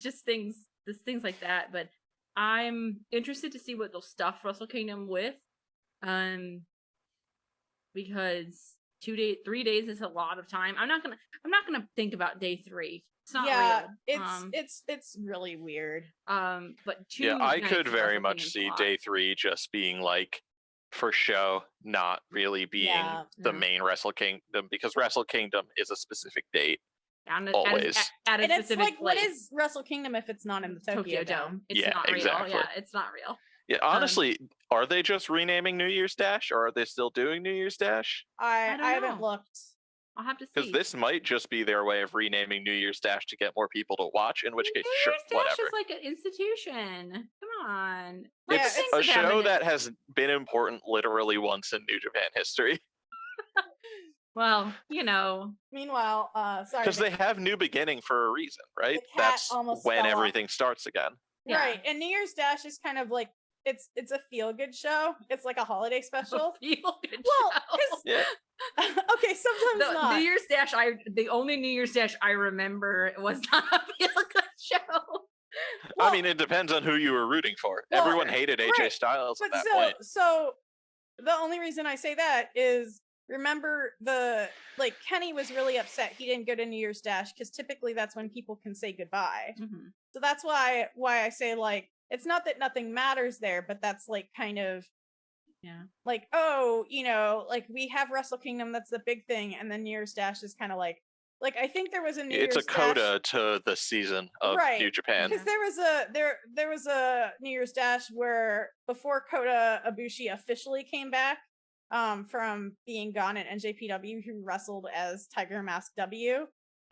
just things like that. But I'm interested to see what they'll stuff Wrestle Kingdom with. Because 3 days is a lot of time. I'm not gonna think about day 3. It's not real. It's really weird. But I could very much see day 3 just being like for show, not really being the main Wrestle Kingdom, because Wrestle Kingdom is a specific date. Always. At a and specific it's like, place. What is Wrestle Kingdom if it's not in the Tokyo Dome? It's not real. Exactly. Yeah, it's not real. Yeah, honestly, are they just renaming New Year's Dash, or are they still doing New Year's Dash? I haven't looked. I'll have to see. Because this might just be their way of renaming New Year's Dash to get more people to watch, in which case, sure, whatever. New Year's Dash is like an institution. Come on. It's a show that has been important literally once in New Japan history. Well, Meanwhile, sorry. Because they have New Beginning for a reason, right? That's when everything starts again. Yeah. Right, and New Year's Dash is kind of like, it's a feel-good show. It's like a holiday special. Feel-good show. Yeah. Okay, sometimes not. New Year's Dash, the only New Year's Dash I remember was not a feel-good show. Well, I mean, it depends on who you were rooting for. Everyone hated AJ Styles at that point. So the only reason I say that is, remember Kenny was really upset he didn't go to New Year's Dash, because typically that's when people can say goodbye. Mm-hmm. So that's why I say, like, it's not that nothing matters there, but that's like kind of, like, like, we have Wrestle Kingdom, that's the big thing, and then New Year's Dash is kind of like I think there was a New Year's Dash. It's a coda to the season of New Japan. Because there was a New Year's Dash where before Kota Ibushi officially came back from being gone at NJPW, he wrestled as Tiger Mask W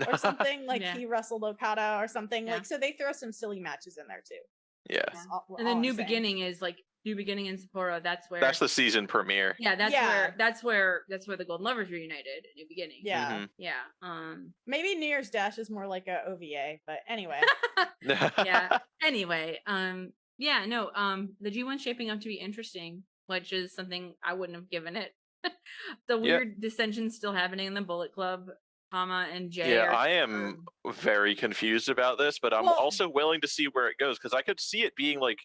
or something. Like he wrestled Okada or something. Like, so they throw some silly matches in there too. Yes. And then New Beginning is like New Beginning in Sapporo. That's the season premiere. Yeah, that's where the Golden Lovers reunited at New Beginning. Yeah. Mm-hmm. Yeah. Maybe New Year's Dash is more like a OVA, but anyway. Yeah. Anyway, the G1's shaping up to be interesting, which is something I wouldn't have given it. The weird dissension still happening in the Bullet Club. Tama and Jay. Yeah, I am very confused about this, but I'm also willing to see where it goes because I could see it being like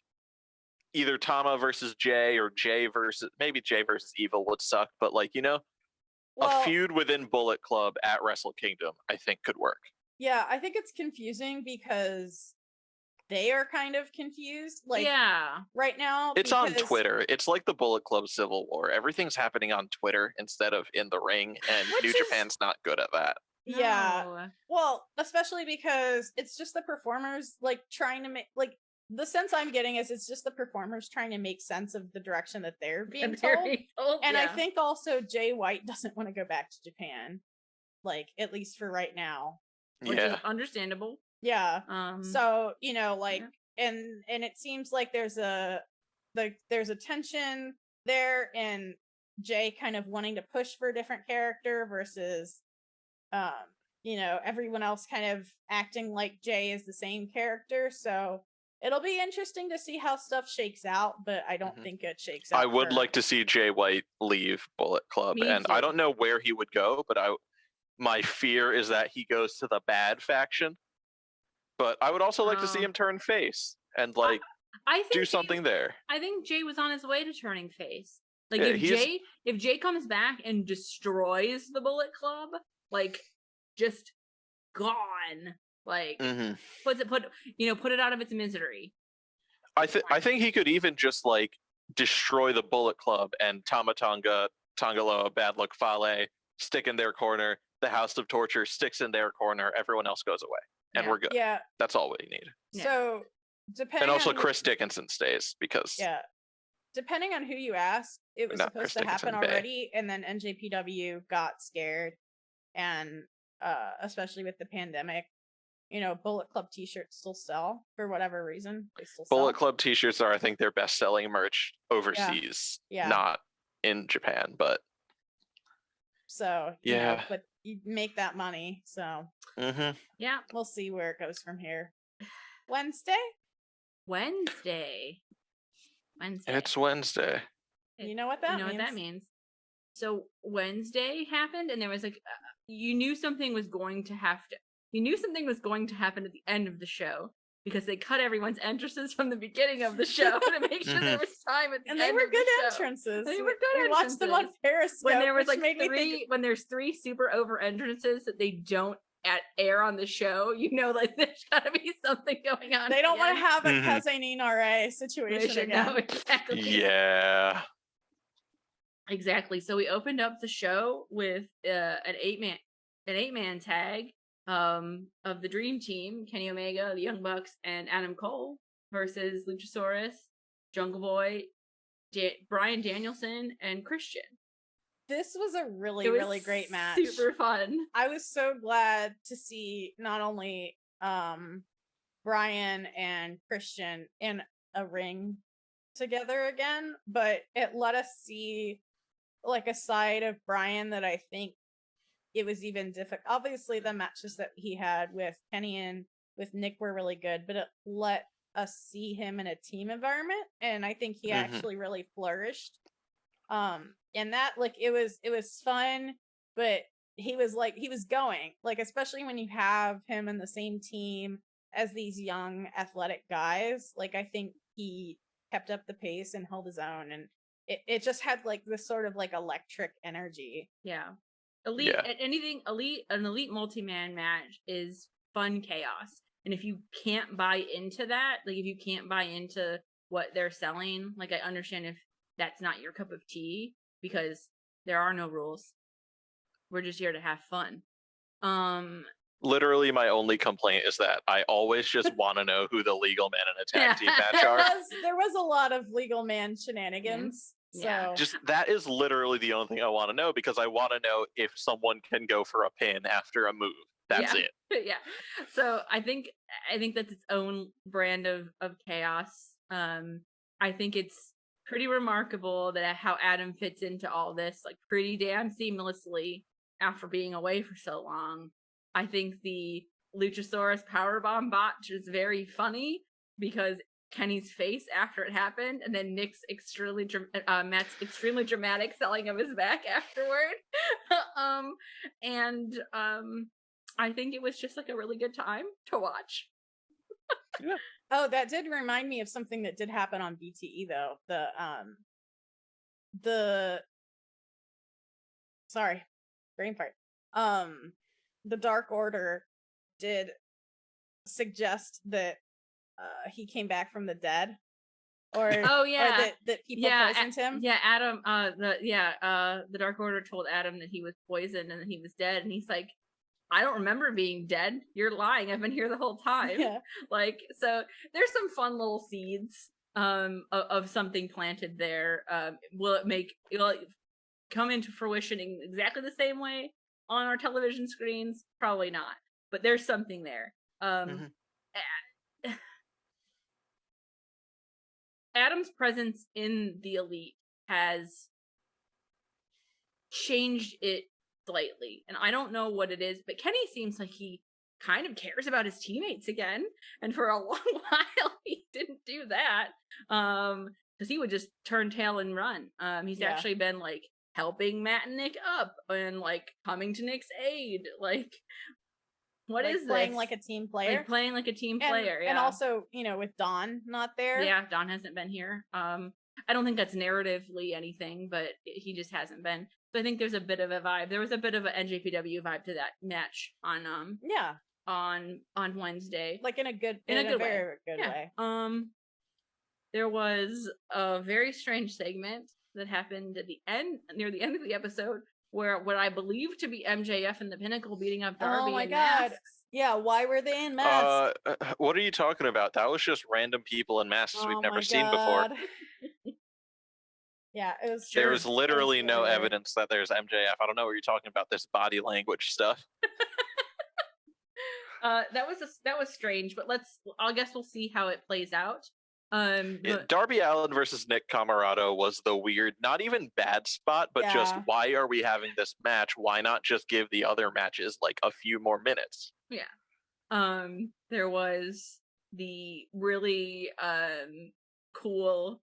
either Tama versus Jay or Jay versus Evil would suck, but like, a feud within Bullet Club at Wrestle Kingdom, I think could work. Yeah, I think it's confusing because they are kind of confused. Like, right now. It's on Twitter. It's like the Bullet Club Civil War. Everything's happening on Twitter instead of in the ring, and New Japan's not good at that. Yeah. No. Well, especially because it's just the performers, like, trying to make, like, the sense I'm getting is it's just the performers trying to make sense of the direction that they're being told. And I think also Jay White doesn't want to go back to Japan, like, at least for right now. Which is understandable. Yeah. So, and it seems like there's a tension there, and Jay kind of wanting to push for a different character versus everyone else kind of acting like Jay is the same character. So it'll be interesting to see how stuff shakes out, but I don't think it shakes out. I would like to see Jay White leave Bullet Club, and I don't know where he would go, but my fear is that he goes to the bad faction. But I would also like to see him turn face and do something there. I think Jay was on his way to turning face. Like if Jay comes back and destroys the Bullet Club, like just gone. Like put it out of its misery. I think he could even just like destroy the Bullet Club and Tama Tonga, Tongaloa, Bad Luck Fale stick in their corner. The House of Torture sticks in their corner. Everyone else goes away, and we're good. Yeah, that's all we need. Yeah. So depending, and also Chris Dickinson stays because depending on who you ask, it was supposed to happen already, and then NJPW got scared, and especially with the pandemic. Bullet Club t-shirts still sell for whatever reason. They still sell. Bullet Club t-shirts are, I think, their best-selling merch overseas, not in Japan, but so but you make that money. So we'll see where it goes from here. Wednesday. It's Wednesday. You know what that means? What that means? So Wednesday happened, and there was like you knew something was going to happen at the end of the show because they cut everyone's entrances from the beginning of the show to make sure there was time at the end. And they were good the entrances. They were good entrances. We watched them on Periscope. When there was like when there's 3 super over entrances that they don't air on the show, like there's gotta be something going on. They don't want to have a Kazanin RA situation again. No, exactly. Yeah. Exactly. So we opened up the show with an 8-man tag of the Dream Team, Kenny Omega, the Young Bucks, and Adam Cole versus Luchasaurus, Jungle Boy, Bryan Danielson, and Christian. This was a really great match. Super fun. I was so glad to see not only Bryan and Christian in a ring together again, but it let us see like a side of Bryan that I think it was even difficult. Obviously, the matches that he had with Kenny and with Nick were really good, but it let us see him in a team environment, and I think he actually really flourished. And that it was fun, but he was going, especially when you have him in the same team as these young athletic guys. I think he kept up the pace and held his own, and it just had this sort of electric energy. Yeah. An elite multi-man match is fun chaos. And if you can't buy into that, if you can't buy into what they're selling, I understand if that's not your cup of tea, because there are no rules. We're just here to have fun. Literally, my only complaint is that I always just want to know who the legal man in a tag team match are. There was a lot of legal man shenanigans. Yeah. So just that is literally the only thing I want to know, because I want to know if someone can go for a pin after a move. That's it. Yeah. So I think that's its own brand of chaos. I think it's pretty remarkable that how Adam fits into all this pretty damn seamlessly after being away for so long. I think the Luchasaurus powerbomb botch is very funny because Kenny's face after it happened, and then Matt's extremely dramatic selling of his back afterward. I think it was just like a really good time to watch. Yeah. Oh, that did remind me of something that did happen on BTE though. Sorry, brain fart. The Dark Order did suggest that he came back from the dead, or oh yeah, or that people poisoned him. Yeah, Adam. The Dark Order told Adam that he was poisoned and that he was dead, and he's like, I don't remember being dead. You're lying. I've been here the whole time. Yeah. Like, so there's some fun little seeds of something planted there. Will it come into fruition in exactly the same way on our television screens? Probably not. But there's something there. Adam's presence in the Elite has changed it slightly, and I don't know what it is, but Kenny seems like he kind of cares about his teammates again, and for a long while he didn't do that, because he would just turn tail and run. He's actually been like helping Matt and Nick up and like coming to Nick's aid, like what like is playing this? Like a team player? Like playing like a team player, yeah. And also, with Dawn not there. Yeah, Dawn hasn't been here. I don't think that's narratively anything, but he just hasn't been. So I think there's a bit of a vibe. There was a bit of an NJPW vibe to that match on on Wednesday. Like in a good way. Very good way. There was a very strange segment that happened at the end, near the end of the episode, where what I believe to be MJF and the Pinnacle beating up Darby in masks. Yeah, why were they in masks? What are you talking about? That was just random people in masks we've never seen before. Yeah, it was. There was literally no evidence that there's MJF. I don't know what you're talking about. This body language stuff. That was strange, but I guess we'll see how it plays out. Darby Allin versus Nick Camarado was the weird, not even bad spot, but just why are we having this match? Why not just give the other matches like a few more minutes? Yeah. There was the really cool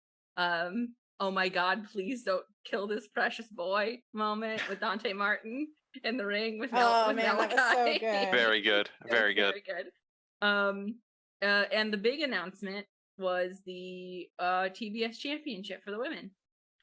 oh my god, please don't kill this precious boy moment with Dante Martin in the ring with Malachi. That was so good. Very good. Very good. Very good. And the big announcement was the TBS championship for the women.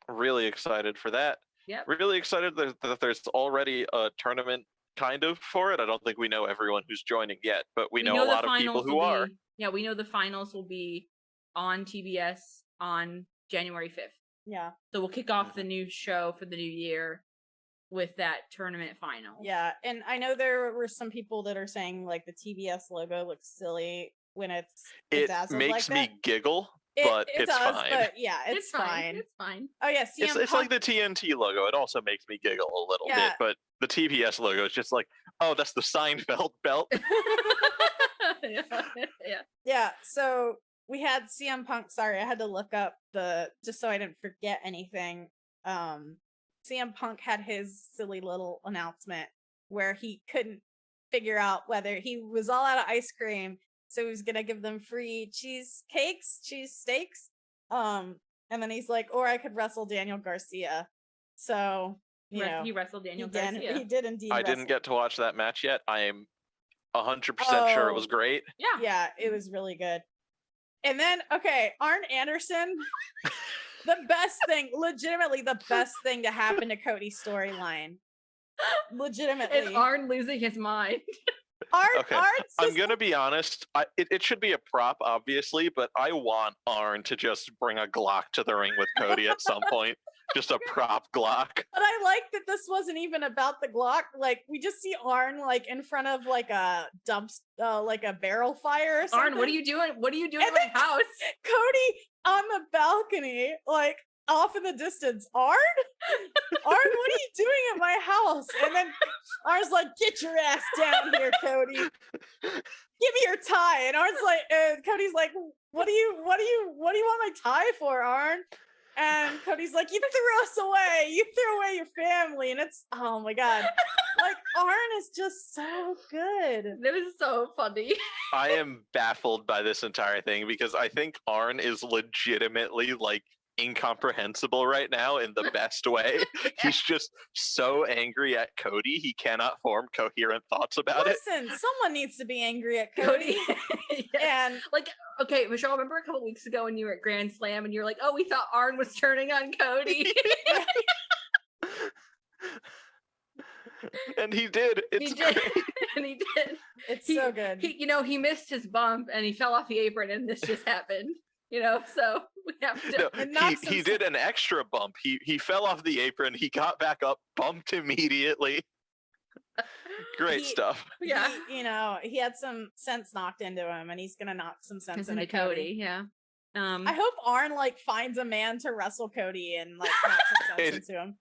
Really excited for that. Yep. Really excited that there's already a tournament kind of for it. I don't think we know everyone who's joining yet, but we know a lot of people who are. Yeah, we know the finals will be on TBS on January 5th. Yeah. So we'll kick off the new show for the new year with that tournament final. Yeah, and I know there were some people that are saying like the TBS logo looks silly when it makes me giggle, but it's does, fine. But yeah, it's fine. It's fine. Oh yeah, it's like the TNT logo. It also makes me giggle a little bit, but the TBS logo is just like, oh, that's the Seinfeld belt. Yeah. So we had CM Punk. Sorry, I had to look up just so I didn't forget anything. CM Punk had his silly little announcement where he couldn't figure out whether he was all out of ice cream, so he was gonna give them free cheese steaks. And then he's like, or I could wrestle Daniel Garcia. So he wrestled Daniel Garcia. He did indeed. I didn't get to watch that match yet. I am 100% sure it was great. Yeah, it was really good. And then, Arn Anderson, legitimately the best thing to happen to Cody's storyline. Legitimately. Is Arn losing his mind? I'm going to be honest. It should be a prop, obviously, but I want Arn to just bring a Glock to the ring with Cody at some point. Just a prop Glock. But I like that this wasn't even about the Glock. Like, we just see Arn, like, in front of, like, a like a barrel fire or something. Arn, what are you doing? What are you doing in my house? Cody on the balcony, like, off in the distance. Arn, what are you doing at my house? And then Arn's like, get your ass down here, Cody. Give me your tie. And Arn's like, Cody's like, what do you want my tie for, Arn? And Cody's like, you threw us away. You threw away your family. And it's, oh my God. Like, Arn is just so good. It was so funny. I am baffled by this entire thing because I think Arn is legitimately like incomprehensible right now in the best way. He's just so angry at Cody, he cannot form coherent thoughts about it. Listen, someone needs to be angry at Cody. Yeah. And Like, okay, Michelle, remember a couple weeks ago when you were at Grand Slam and you were like, oh, we thought Arn was turning on Cody. And he did. It's great. And he did. it's so good. He missed his bump and he fell off the apron and this just happened. So we have to. No, he did an extra bump. He fell off the apron. He got back up, bumped immediately. Great stuff. Yeah. He had some sense knocked into him, and he's gonna knock some sense into Cody. Yeah. I hope Arn finds a man to wrestle Cody and knock some sense into him.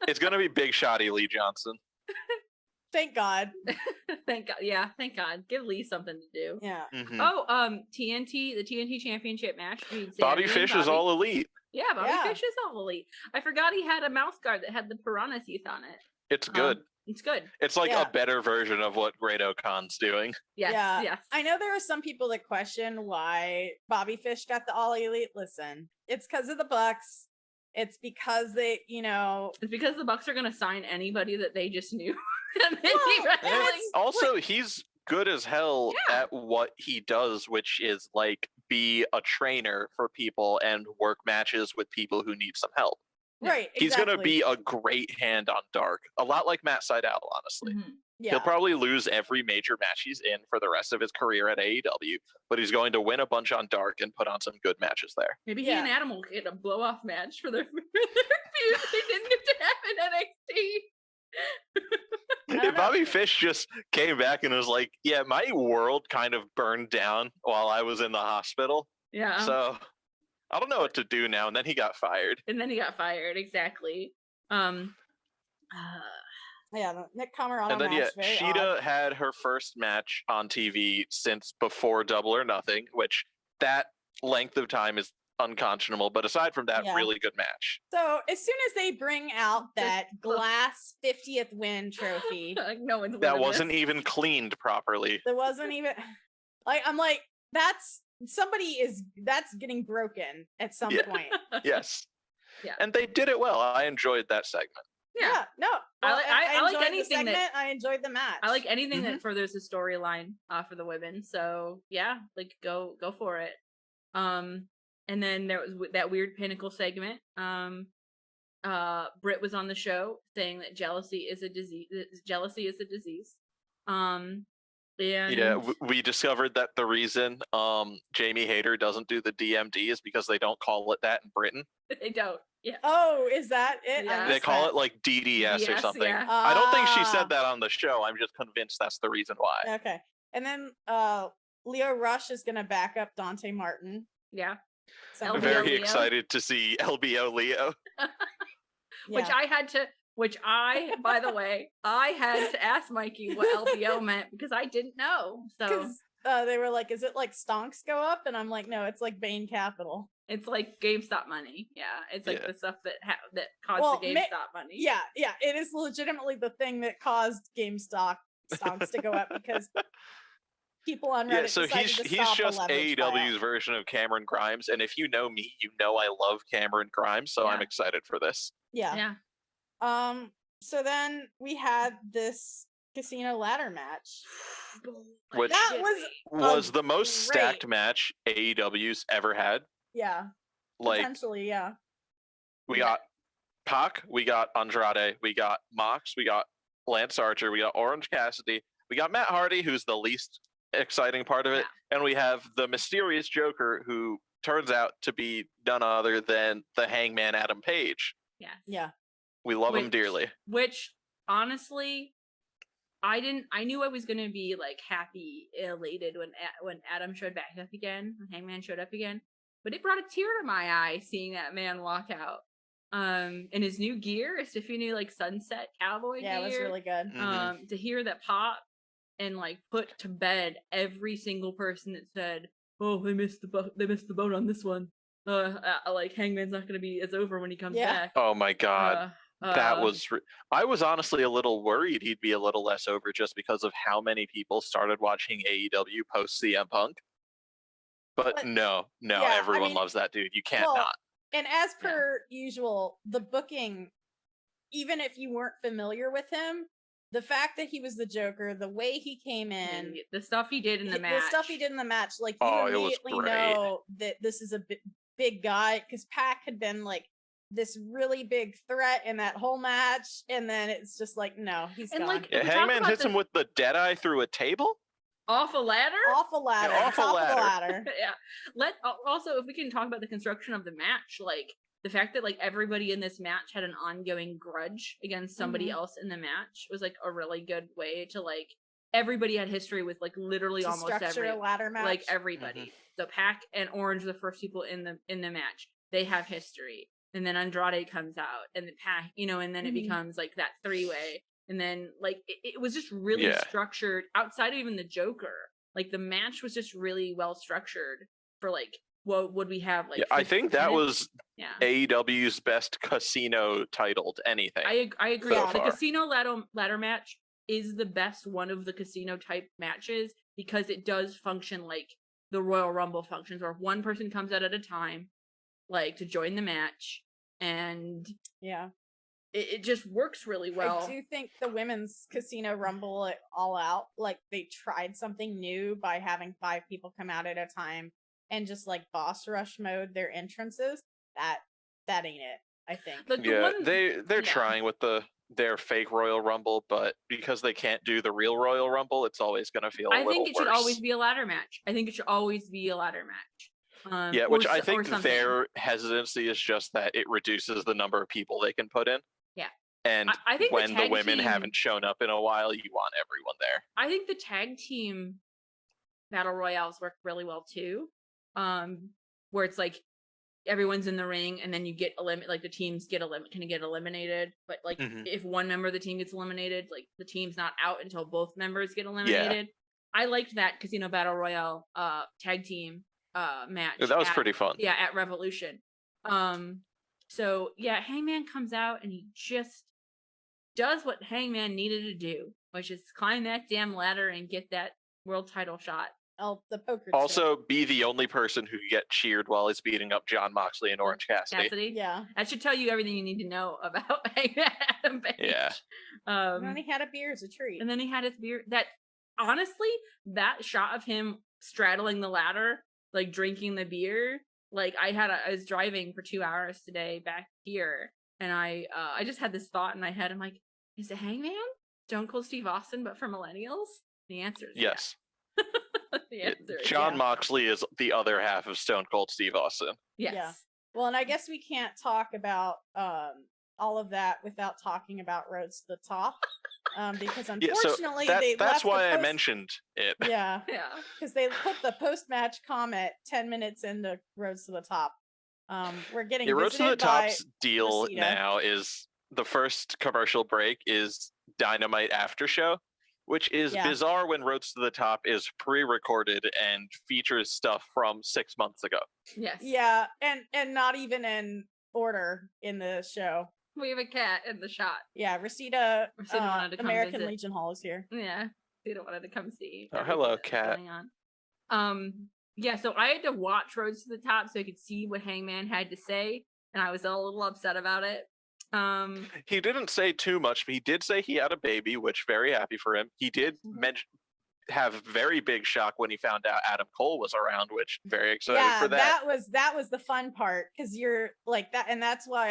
It's gonna be Big Shotty Lee Johnson. Thank God. Thank God. Yeah, thank God. Give Lee something to do. Yeah. Mm-hmm. Oh, the TNT Championship match. Bobby Fish is all elite. Yeah, Bobby Fish is all elite. I forgot he had a mouth guard that had the piranha teeth on it. It's good. It's good. It's like a better version of what Gradocon's doing. Yes, yeah. Yes. I know there are some people that question why Bobby Fish got the all elite. Listen, it's because of the Bucks. It's because they, It's because the Bucks are going to sign anybody that they just knew. Also, he's good as hell at what he does, which is be a trainer for people and work matches with people who need some help. Right. He's going to be a great hand on Dark. A lot like Matt Sydal, honestly. Mm-hmm. Yeah. He'll probably lose every major match he's in for the rest of his career at AEW, but he's going to win a bunch on Dark and put on some good matches there. Maybe he and Adam will get a blow-off match for their feud they didn't get to have in NXT. If Bobby Fish just came back and was like, yeah, my world kind of burned down while I was in the hospital. Yeah. So I don't know what to do now. And then he got fired. Exactly. Nick Camarano and then match, Sheeta had her first match on TV since before Double or Nothing, which that length of time is unconscionable. But aside from that, really good match. So as soon as they bring out that glass 50th win trophy, no one's that wasn't even cleaned properly. There wasn't even I'm like, that's getting broken at some point. Yes. Yeah. And they did it well. I enjoyed that segment. Yeah. No. Well, I like enjoyed anything the segment. I enjoyed the match. I like anything that furthers the storyline for the women. So yeah, go for it. And then there was that weird Pinnacle segment. Britt was on the show saying that jealousy is a disease. And we discovered that the reason Jamie Hayter doesn't do the DMD is because they don't call it that in Britain. They don't. Yeah. Oh, is that it? Yeah. They call it DDS or something. Yeah. I don't think she said that on the show. I'm just convinced that's the reason why. Okay. And then Leo Rush is going to back up Dante Martin. Yeah. I'm very excited to see LBO Leo. Which by the way, I had to ask Mikey what LBO meant because I didn't know. So they were like, is it like stonks go up? And I'm like, no, it's like Bain Capital. It's like GameStop money. Yeah. It's like the stuff that caused the GameStop money. Yeah. Yeah. It is legitimately the thing that caused GameStop stocks to go up because people on Reddit so he's just AEW's version of Cameron Grimes. And if you know me, you know I love Cameron Grimes. So I'm excited for this. Yeah. So then we had this casino ladder match, which that was the most stacked match AEW's ever had. Yeah, potentially, yeah. We got Pac, we got Andrade, we got Mox, we got Lance Archer, we got Orange Cassidy, we got Matt Hardy, who's the least exciting part of it, and we have the mysterious Joker, who turns out to be none other than the Hangman Adam Page. Yeah. We love him dearly. Which, honestly, I knew I was gonna be happy, elated when Adam showed back up again, when Hangman showed up again. But it brought a tear to my eye seeing that man walk out. In his new gear, his new sunset cowboy gear. Yeah, it was really good. To hear that pop and put to bed every single person that said, "Oh, they missed the boat on this one." like Hangman's not gonna be, it's over when he comes Yeah. back. Oh my god. That Uh, was I was honestly a little worried he'd be a little less over just because of how many people started watching AEW post CM Punk. But no, yeah, I everyone mean, loves that dude. You can't well, not. And as per usual, the booking, even if you weren't familiar with him, the fact that he was the Joker, the way he came in, the stuff he did in the match, like, you Oh, it was immediately great. know that this is a big guy, because Pac had been like this really big threat in that whole match, and then it's just like, no, he's And, gone. like, Yeah, we talk Hangman about hits him with the Deadeye through a table? off a ladder. Off a ladder, off a top ladder. of the ladder. Yeah. Also, if we can talk about the construction of the match, like the fact that like everybody in this match had an ongoing grudge against somebody else in the match was like a really good way to like everybody had history with like literally To almost structure a ladder match. like everybody. So Pac and Orange are the first people in the match. They have history. And then Andrade comes out and the Pac, and then it becomes like that 3-way. And then like it was just really structured outside of even the Joker. Like the match was just really well structured for like what would we have like. Yeah, I think that minutes? was AEW's best casino titled anything. I agree. So The far. casino ladder match is the best one of the casino type matches because it does function like the Royal Rumble functions, where one person comes out at a time, like to join the match, and it just works really well. I do think the women's casino rumble at All Out, like they tried something new by having 5 people come out at a time and just like boss rush mode their entrances. That ain't it, I think. They're trying with their fake Royal Rumble, but because they can't do the real Royal Rumble, it's always going to feel a little worse. I think it should always be a ladder match. Which I think their hesitancy is just that it reduces the number of people they can put in. Yeah. And I think when the women haven't shown up in a while, you want everyone there. I think the tag team battle royales work really well too. Where it's like everyone's in the ring and then you get like the teams get eliminated. But like if one member of the team gets eliminated, like the team's not out until both members get eliminated. Yeah. I liked that casino battle royale tag team match. That was pretty fun. Yeah, at Revolution. So yeah, Hangman comes out and he just does what Hangman needed to do, which is climb that damn ladder and get that world title shot. Oh, the poker. Also, be the only person who can get cheered while he's beating up Jon Moxley and Orange Cassidy. Yeah, that should tell you everything you need to know about Hangman Page. Yeah. And then he had a beer as a treat. And then he had his beer. That honestly, that shot of him straddling the ladder, like drinking the beer. Like I was driving for 2 hours today back here, and I just had this thought in my head. I'm like, is it Hangman? Stone Cold Steve Austin, but for millennials? The answer is yes. The answer is Jon Moxley is the other half of Stone Cold Steve Austin. Yes. Yeah. Well, and I guess we can't talk about all of that without talking about Roads to the Top. Because unfortunately that's why I mentioned it. Yeah. Because they put the post-match comment 10 minutes into Roads to the Top. We're getting Roads to the Top's deal Rosita. now is the first commercial break is Dynamite After Show, which is bizarre when Roads to the Top is pre-recorded and features stuff from 6 months ago. Yes. Yeah, and not even in order in the show. We have a cat in the shot. Yeah, Rosita wanted to come American visit. Legion Hall is here. Yeah, Rosita wanted to come see. Oh, hello, cat. Going on. Yeah, so I had to watch Roads to the Top so I could see what Hangman had to say, and I was a little upset about it. He didn't say too much, but he did say he had a baby, which very happy for him. He did have very big shock when he found out Adam Cole was around, which very excited for that. that was the fun part because you're like that, and that's why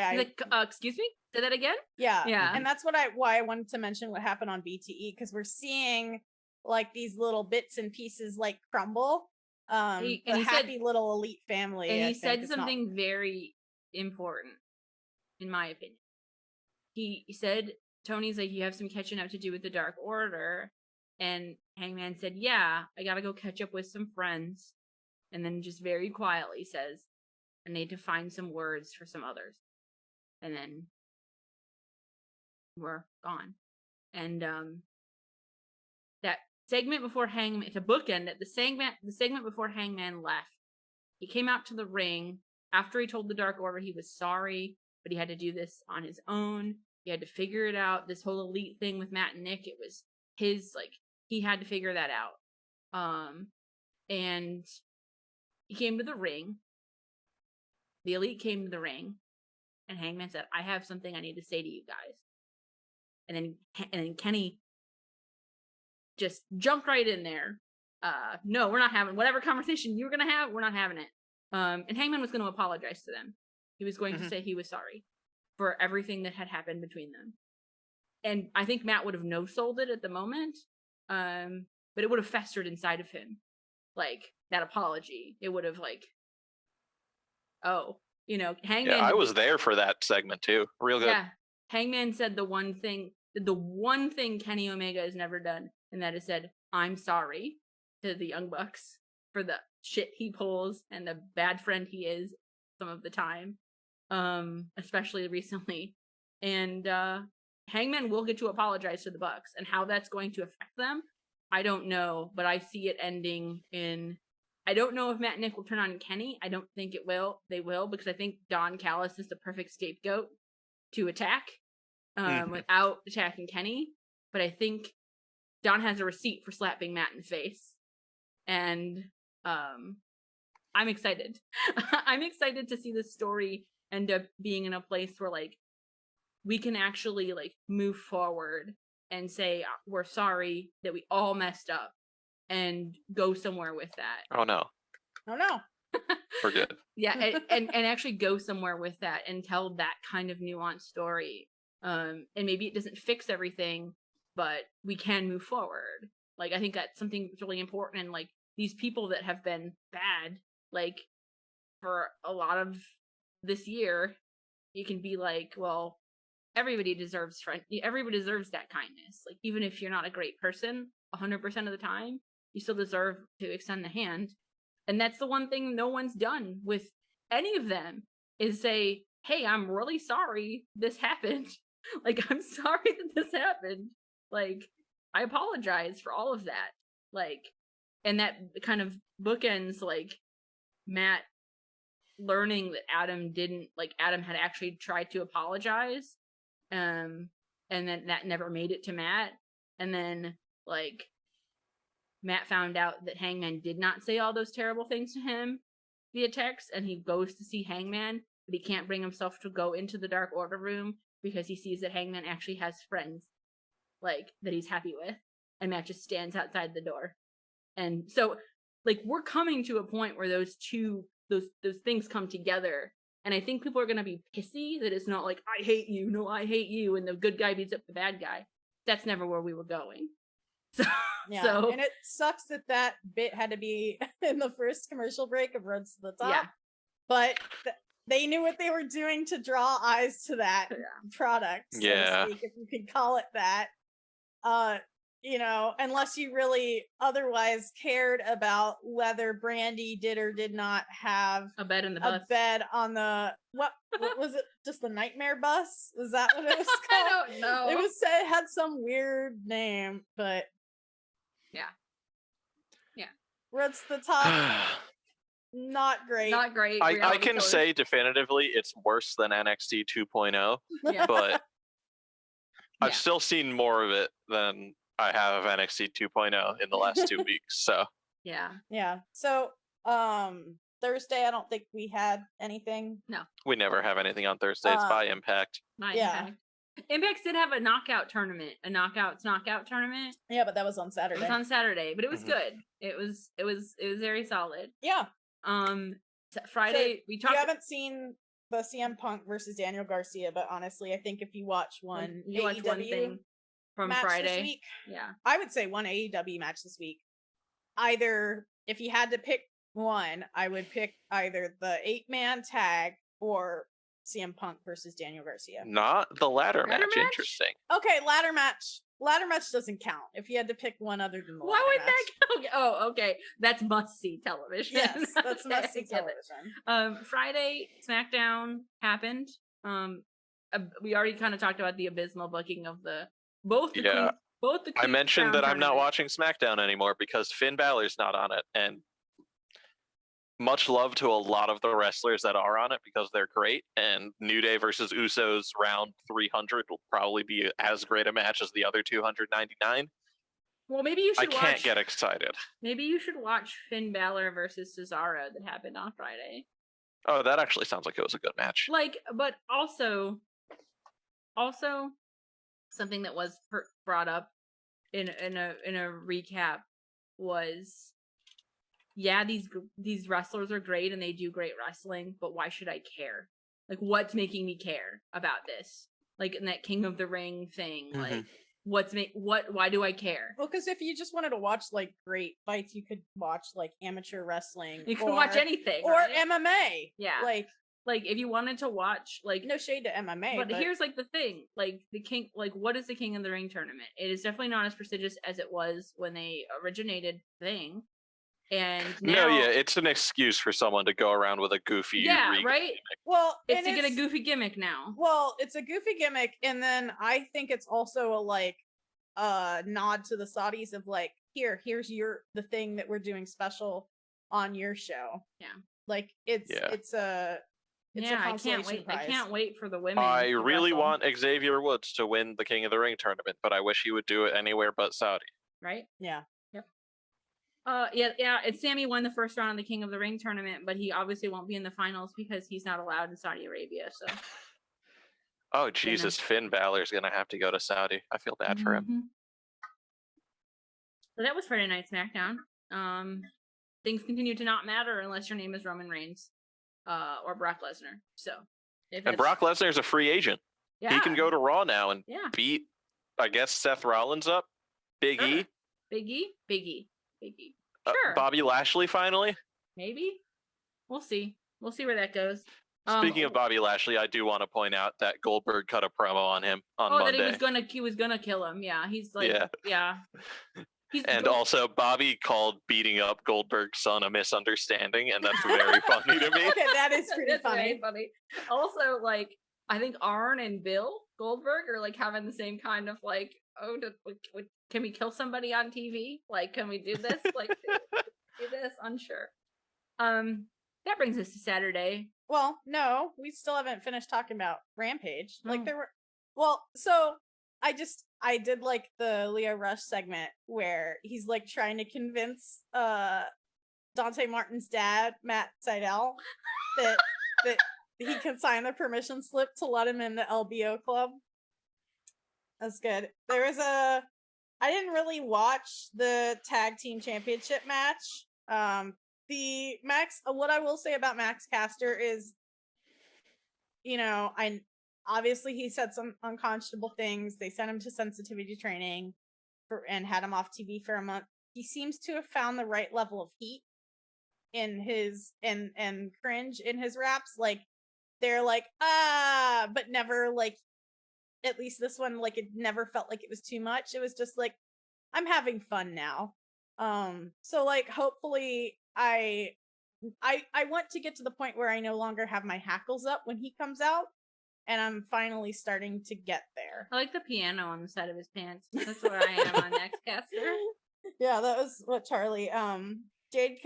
excuse me, say that again. Yeah, and that's why I wanted to mention what happened on BTE because we're seeing like these little bits and pieces like crumble. He happy little elite family, and he said something very important, in my opinion. He said, Tony's like, you have some catching up to do with the Dark Order. And Hangman said, yeah, I gotta go catch up with some friends. And then just very quietly says, I need to find some words for some others. And then we're gone. And that segment before Hangman, to bookend it, the segment before Hangman left, he came out to the ring after he told the Dark Order he was sorry, but he had to do this on his own. He had to figure it out. This whole elite thing with Matt and Nick, it was his, like, he had to figure that out. And he came to the ring. The elite came to the ring, and Hangman said, I have something I need to say to you guys. And then Kenny just jumped right in there. No, we're not having whatever conversation you were going to have. We're not having it. And Hangman was going to apologize to them. He was going to say he was sorry for everything that had happened between them. And I think Matt would have no-sold it at the moment. But it would have festered inside of him. Like, that apology. It would have, like, oh, you know, Hangman. Yeah, I was there for that segment too. Real good. Yeah. Hangman said the one thing Kenny Omega has never done, and that is said, I'm sorry to the Young Bucks for the shit he pulls and the bad friend he is some of the time, especially recently. And Hangman will get to apologize to the Bucks, and how that's going to affect them, I don't know, but I see it ending in, I don't know if Matt and Nick will turn on Kenny. I don't think they will, because I think Don Callis is the perfect scapegoat to attack without attacking Kenny. But I think Don has a receipt for slapping Matt in the face. And I'm excited. I'm excited to see this story end up being in a place where, like, we can actually, like, move forward and say we're sorry that we all messed up and go somewhere with that. Oh no. We're good. Yeah, and actually go somewhere with that and tell that kind of nuanced story. And maybe it doesn't fix everything, but we can move forward. Like, I think that's something that's really important. And, like, these people that have been bad, like, for a lot of this year, you can be like, well, everybody deserves that kindness. Like, even if you're not a great person 100% of the time, you still deserve to extend the hand. And that's the one thing no one's done with any of them, is say, hey, I'm really sorry this happened. Like, I'm sorry that this happened. Like, I apologize for all of that. Like, and that kind of bookends, like, Matt learning that Adam had actually tried to apologize. And then that never made it to Matt. And then, like, Matt found out that Hangman did not say all those terrible things to him via text, and he goes to see Hangman, but he can't bring himself to go into the Dark Order room because he sees that Hangman actually has friends, like, that he's happy with, and Matt just stands outside the door. And so, like, we're coming to a point where those things come together, and I think people are going to be pissy that it's not like, I hate you, no, I hate you, and the good guy beats up the bad guy. That's never where we were going. So, yeah, and it sucks that bit had to be in the first commercial break of Roads to the Top. Yeah. But they knew what they were doing to draw eyes to that product, so to speak, if you could call it that. You know, unless you really otherwise cared about whether Brandy did or did not have a bed in the bus. A bed on the what was it? Just the Nightmare Bus? Is that what it was called? I don't know. It had some weird name, but yeah. Roads to the Top. Not great. I can say definitively it's worse than NXT 2.0, but I've still seen more of it than I have NXT 2.0 in the last 2 weeks. So yeah. So Thursday, I don't think we had anything. No, we never have anything on Thursday. It's by Impact. Impact. Impact did have a knockout tournament, knockout tournament. Yeah, but that was on Saturday. It was on Saturday, but it was good. It was very solid. Yeah. Friday we talked. You haven't seen the CM Punk versus Daniel Garcia, but honestly, I think if you watch one AEW from match Friday this week, yeah, I would say one AEW match this week. Either, if you had to pick one, I would pick either the 8-man tag or CM Punk versus Daniel Garcia. Not the ladder match. Interesting. Okay, ladder match. Ladder match doesn't count if you had to pick one other than the Why would match. that count? Oh, okay. That's must-see television. Yes, that's must-see television. Friday, Smackdown happened. We already kind of talked about the abysmal booking of both the I mentioned that I'm not watching SmackDown anymore because Finn Balor's not on it, and much love to a lot of the wrestlers that are on it because they're great. And New Day versus Usos round 300 will probably be as great a match as the other 299. Well, maybe you should I can't get excited. Maybe you should watch Finn Balor versus Cesaro that happened on Friday. Oh, that actually sounds like it was a good match. Like, but also something that was brought up in a recap was, yeah, these wrestlers are great and they do great wrestling, but why should I care? Like, what's making me care about this? Like in that King of the Ring thing, like why do I care? Well, because if you just wanted to watch like great fights, you could watch like amateur wrestling. You can watch anything, or right? MMA. Yeah, like if you wanted to watch, like, no shade to MMA, but here's like the thing, like the King, like what is the King of the Ring tournament? It is definitely not as prestigious as it was when they originated thing. And now, it's an excuse for someone to go around with a goofy right? Gimmick. Well, it's to get a goofy gimmick now. Well, it's a goofy gimmick, and then I think it's also a like nod to the Saudis of like, here's the thing that we're doing special on your show. Yeah, like it's a I can't wait. Prize. I can't wait for the women. I really want Xavier Woods to win the King of the Ring tournament, but I wish he would do it anywhere but Saudi. Right? Yeah. Yep. And Sammy won the first round of the King of the Ring tournament, but he obviously won't be in the finals because he's not allowed in Saudi Arabia. So. Oh Jesus! Finn Balor's gonna have to go to Saudi. I feel bad for him. So that was Friday Night SmackDown. Things continue to not matter unless your name is Roman Reigns, or Brock Lesnar. So. And Brock Lesnar's a free agent. Yeah. He can go to Raw now and beat, I guess, Seth Rollins up. Big E. Sure. Bobby Lashley finally. Maybe. We'll see. We'll see where that goes. Speaking of Bobby Lashley, I do want to point out that Goldberg cut a promo on him on Monday. That he was gonna kill him. Yeah, he's like, yeah. And also, Bobby called beating up Goldberg's son a misunderstanding, and that's very funny to me. Okay, that is pretty funny. Also, like, I think Arn and Bill Goldberg are like having the same kind of like, can we kill somebody on TV? Like, can we do this? Like, do this? Unsure. That brings us to Saturday. Well, no, we still haven't finished talking about Rampage. Like, there were, well, so I did like the Leo Rush segment where he's like trying to convince Dante Martin's dad, Matt Sydal, that he can sign the permission slip to let him in the LBO club. That's good. I didn't really watch the tag team championship match. What I will say about Max Caster is, obviously he said some unconscionable things. They sent him to sensitivity training and had him off TV for a month. He seems to have found the right level of heat in his and cringe in his raps. Like, they're like, but never like, at least this one, like, it never felt like it was too much. It was just like, I'm having fun now. So like, hopefully I want to get to the point where I no longer have my hackles up when he comes out, and I'm finally starting to get there. I like the piano on the side of his pants. That's where I am on Nextcaster. Yeah, that was what Charlie. Jade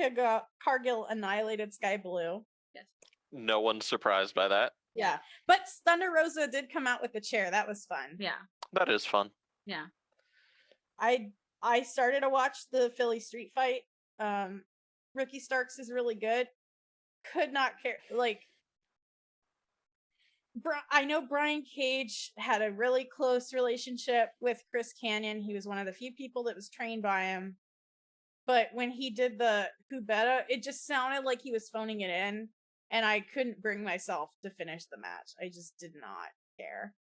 Cargill annihilated Sky Blue. Yes. No one's surprised by that. Yeah, but Thunder Rosa did come out with a chair. That was fun. Yeah, that is fun. Yeah, I started to watch the Philly street fight. Ricky Starks is really good. Could not care. Like, I know Brian Cage had a really close relationship with Chris Kanyon. He was one of the few people that was trained by him. But when he did the Kubeta, it just sounded like he was phoning it in. And I couldn't bring myself to finish the match. I just did not care.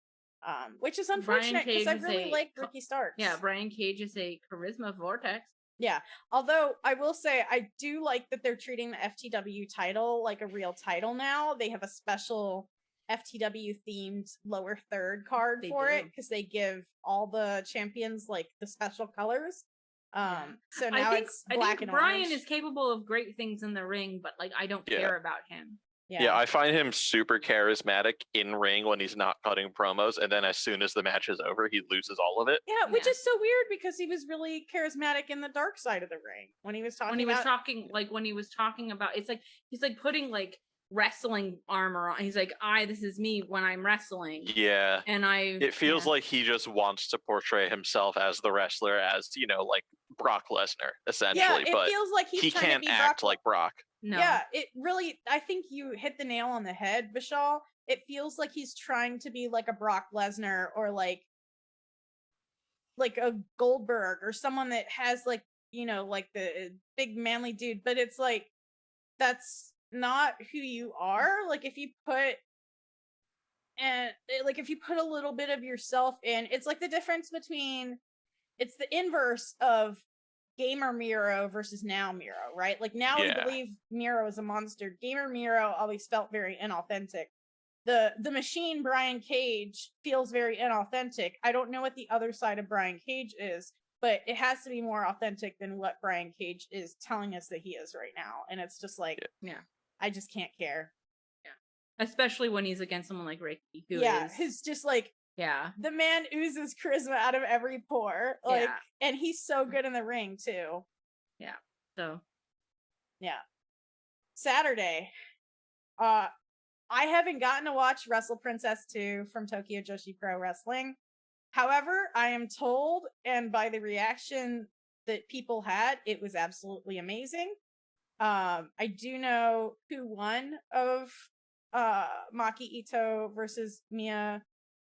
Which is unfortunate because I really like Ricky Starks. Yeah, Brian Cage is a charisma vortex. Yeah. Although I will say I do like that they're treating the FTW title like a real title now. They have a special FTW themed lower third card it because they give all the champions like the special colors. So now it's black and orange. Brian is capable of great things in the ring, but like I don't care about him. Yeah, I find him super charismatic in ring when he's not cutting promos, and then as soon as the match is over, he loses all of it. Yeah, which is so weird because he was really charismatic in the dark side of the ring when he was talking. When he was talking about, it's like he's like putting like wrestling armor on. He's like, this is me when I'm wrestling. Yeah, and it feels like he just wants to portray himself as the wrestler, as like Brock Lesnar, essentially. Yeah, it but feels like he can't act like Brock. No. Yeah, it really, I think you hit the nail on the head, Vishal. It feels like he's trying to be like a Brock Lesnar or like a Goldberg or someone that has like, like the big manly dude, but it's like, that's not who you are. Like if you put a little bit of yourself in, it's like the difference between, it's the inverse of Gamer Miro versus Now Miro, right? Like now we believe Miro is a monster. Gamer Miro always felt very inauthentic. The machine Brian Cage feels very inauthentic. I don't know what the other side of Brian Cage is, but it has to be more authentic than what Brian Cage is telling us that he is right now. And it's just like, I just can't care. Yeah. Especially when he's against someone like Ricky, who's just like, the man oozes charisma out of every pore. Like, and he's so good in the ring too. Yeah. So. Yeah. Saturday. I haven't gotten to watch Wrestle Princess 2 from Tokyo Joshi Pro Wrestling. However, I am told, and by the reaction that people had, it was absolutely amazing. I do know who won of Maki Ito versus Miyu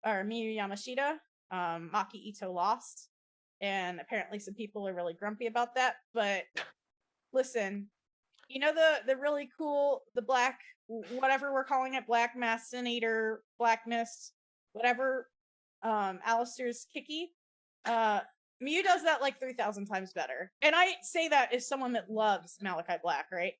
Yamashita. Maki Ito lost, and apparently some people are really grumpy about that. But listen, the really cool, the black, whatever we're calling it, Black Mastinator, Black Mist, whatever, Alistair's Kiki. Miyu does that like 3,000 times better. And I say that as someone that loves Malachi Black, right?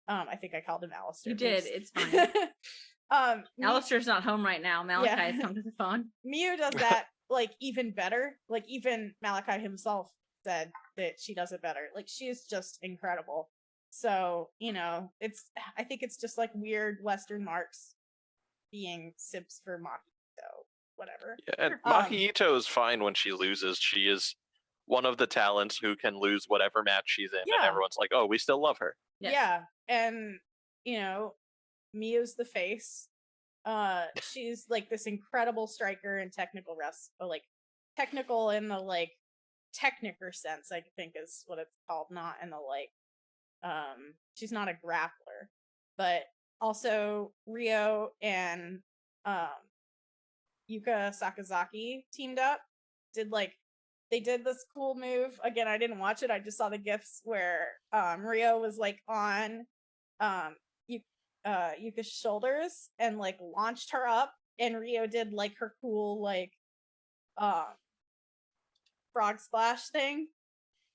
I think I called him Alistair. You did. It's fine. Alistair's not home right now. Malachi's come to the phone. Miyu does that like even better. Like even Malachi himself said that she does it better. Like she's just incredible. So, I think it's just like weird Western marks being sips for Maki Ito, whatever. Yeah, and Maki Ito is fine when she loses. She is one of the talents who can lose whatever match she's in, and everyone's like, oh, we still love her. Yes. Yeah, and, Miyu's the face. She's like this incredible striker and technical technical in the like techniker sense, I think is what it's called, not in the like, she's not a grappler. But also Ryo and Yuka Sakazaki teamed up, they did this cool move. Again, I didn't watch it, I just saw the gifs where Ryo was like on Yuka's shoulders and like launched her up, and Ryo did like her cool like frog splash thing,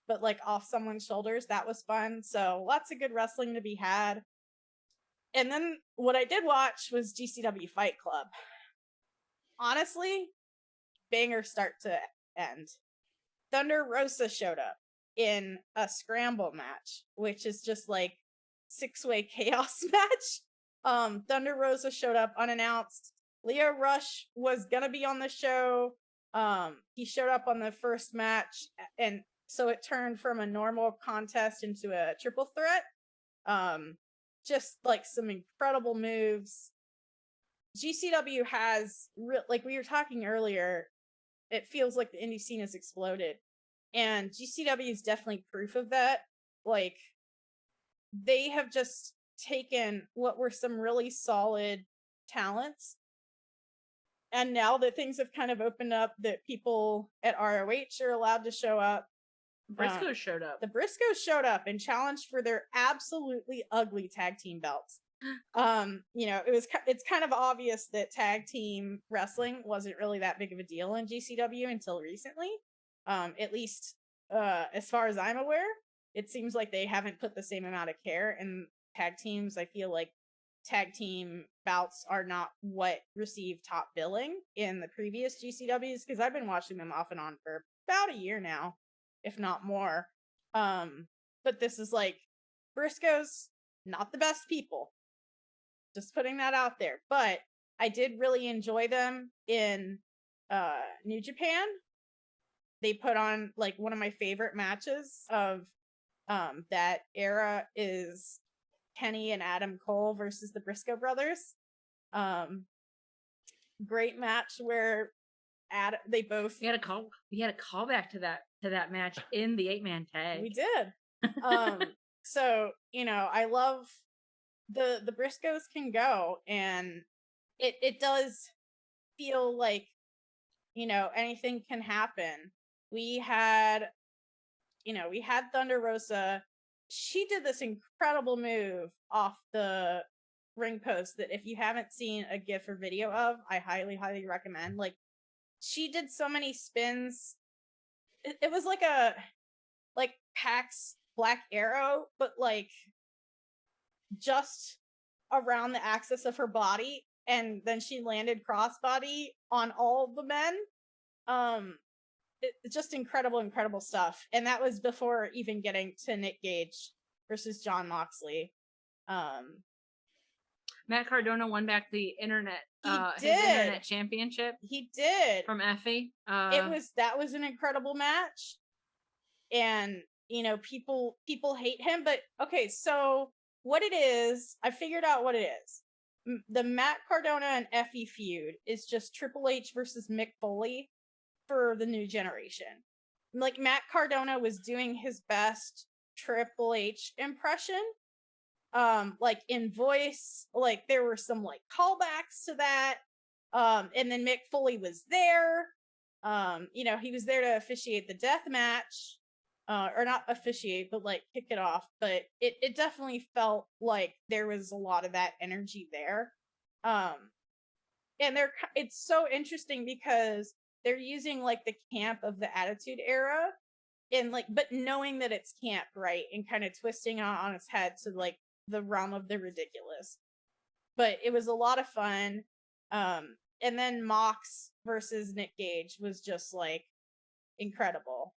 but like off someone's shoulders. That was fun. So lots of good wrestling to be had. And then what I did watch was GCW Fight Club. Honestly, banger start to end. Thunder Rosa showed up in a scramble match, which is just like 6-way chaos match. Thunder Rosa showed up unannounced. Leo Rush was gonna be on the show. He showed up on the first match, and so it turned from a normal contest into a triple threat. Just like some incredible moves. GCW has, like we were talking earlier, it feels like the indie scene has exploded. And GCW is definitely proof of that. Like, they have just taken what were some really solid talents, and now that things have kind of opened up, that people at ROH are allowed to show up. Briscoe showed up. The Briscoes showed up and challenged for their absolutely ugly tag team belts. It's kind of obvious that tag team wrestling wasn't really that big of a deal in GCW until recently. At least as far as I'm aware, it seems like they haven't put the same amount of care in tag teams. I feel like tag team bouts are not what received top billing in the previous GCWs, because I've been watching them off and on for about a year now, if not more. But this is like, Briscoe's not the best people. Just putting that out there. But I did really enjoy them in New Japan. They put on like one of my favorite matches of that era is Kenny and Adam Cole versus the Briscoe brothers. Great match where they both We had a callback to that match in the 8-man tag. We did. So, I love the Briscoes can go, and it does feel like, anything can happen. We had Thunder Rosa. She did this incredible move off the ring post that if you haven't seen a GIF or video of, I highly, highly recommend. Like, she did so many spins. It was like Pac's Black Arrow, but like just around the axis of her body, and then she landed crossbody on all the men. It's just incredible stuff. And that was before even getting to Nick Gage versus Jon Moxley. Matt Cardona won back the internet his did. internet championship. He did. From Effie. That was an incredible match. And people hate him, but okay, so what it is, I figured out what it is. The Matt Cardona and Effie feud is just Triple H versus Mick Foley for the new generation. Like, Matt Cardona was doing his best Triple H impression, like in voice, like there were some like callbacks to that, and then Mick Foley was there. He was there to officiate the death match, or not officiate, but like kick it off. But it definitely felt like there was a lot of that energy there. And it's so interesting because they're using like the camp of the Attitude Era, and like, but knowing that it's camp, right, and kind of twisting on its head to like the realm of the ridiculous. But it was a lot of fun. And then Mox versus Nick Gage was just like incredible.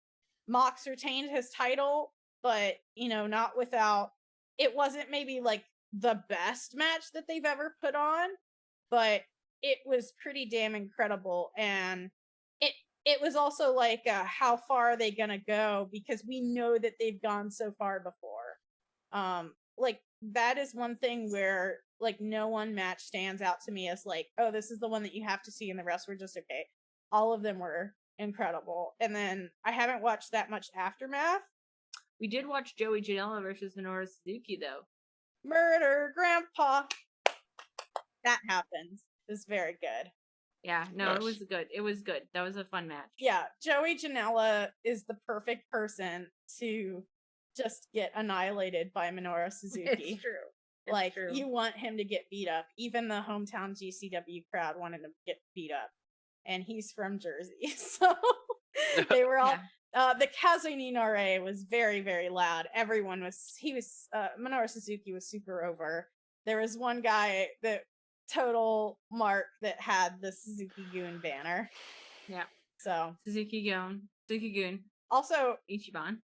Mox retained his title, but not without. It wasn't maybe like the best match that they've ever put on, but it was pretty damn incredible. And it was also like, how far are they gonna go? Because we know that they've gone so far before. Like, that is one thing where like no one match stands out to me as like, oh, this is the one that you have to see, and the rest were just okay. All of them were incredible. And then I haven't watched that much Aftermath. We did watch Joey Janela versus Minoru Suzuki though. Murder Grandpa. That happens. It was very good. Yeah, no, Nice. It was good. It was good. That was a fun match. Yeah, Joey Janela is the perfect person to just get annihilated by Minoru Suzuki. It's true. It's like, true. you want him to get beat up. Even the hometown GCW crowd wanted him to get beat up. And he's from Jersey. So they were all... Yeah. The Kazuninore was very, very loud. Minoru Suzuki was super over. There was one guy that total mark that had the Suzuki Goon banner. Yeah. So Suzuki Goon. Also, Ichiban.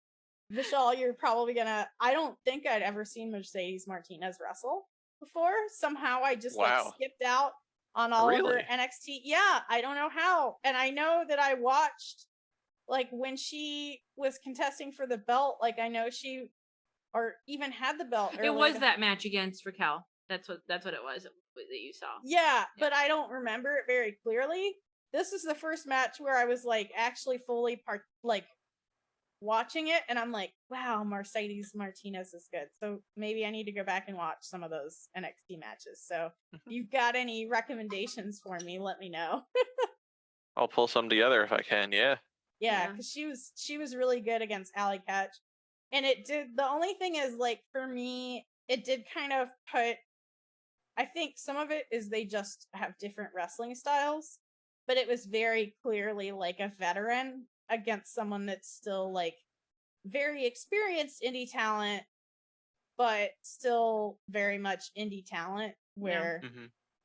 Vishal, you're probably gonna... I don't think I'd ever seen Mercedes Martinez wrestle before. Somehow I just like skipped out on all of her NXT. Yeah, I don't know how. And I know that I watched like when she was contesting for the belt, like I know she or even had the belt earlier. It was that match against Raquel. That's what it was that you saw. Yeah, but I don't remember it very clearly. This is the first match where I was like actually fully watching it, and I'm like, wow, Mercedes Martinez is good. So maybe I need to go back and watch some of those NXT matches. So if you've got any recommendations for me, let me know. I'll pull some together if I can. Yeah. Yeah, because she was really good against Alley Catch. And the only thing is, like, for me, it did kind of put, I think some of it is they just have different wrestling styles, but it was very clearly like a veteran against someone that's still like very experienced indie talent, but still very much indie talent where,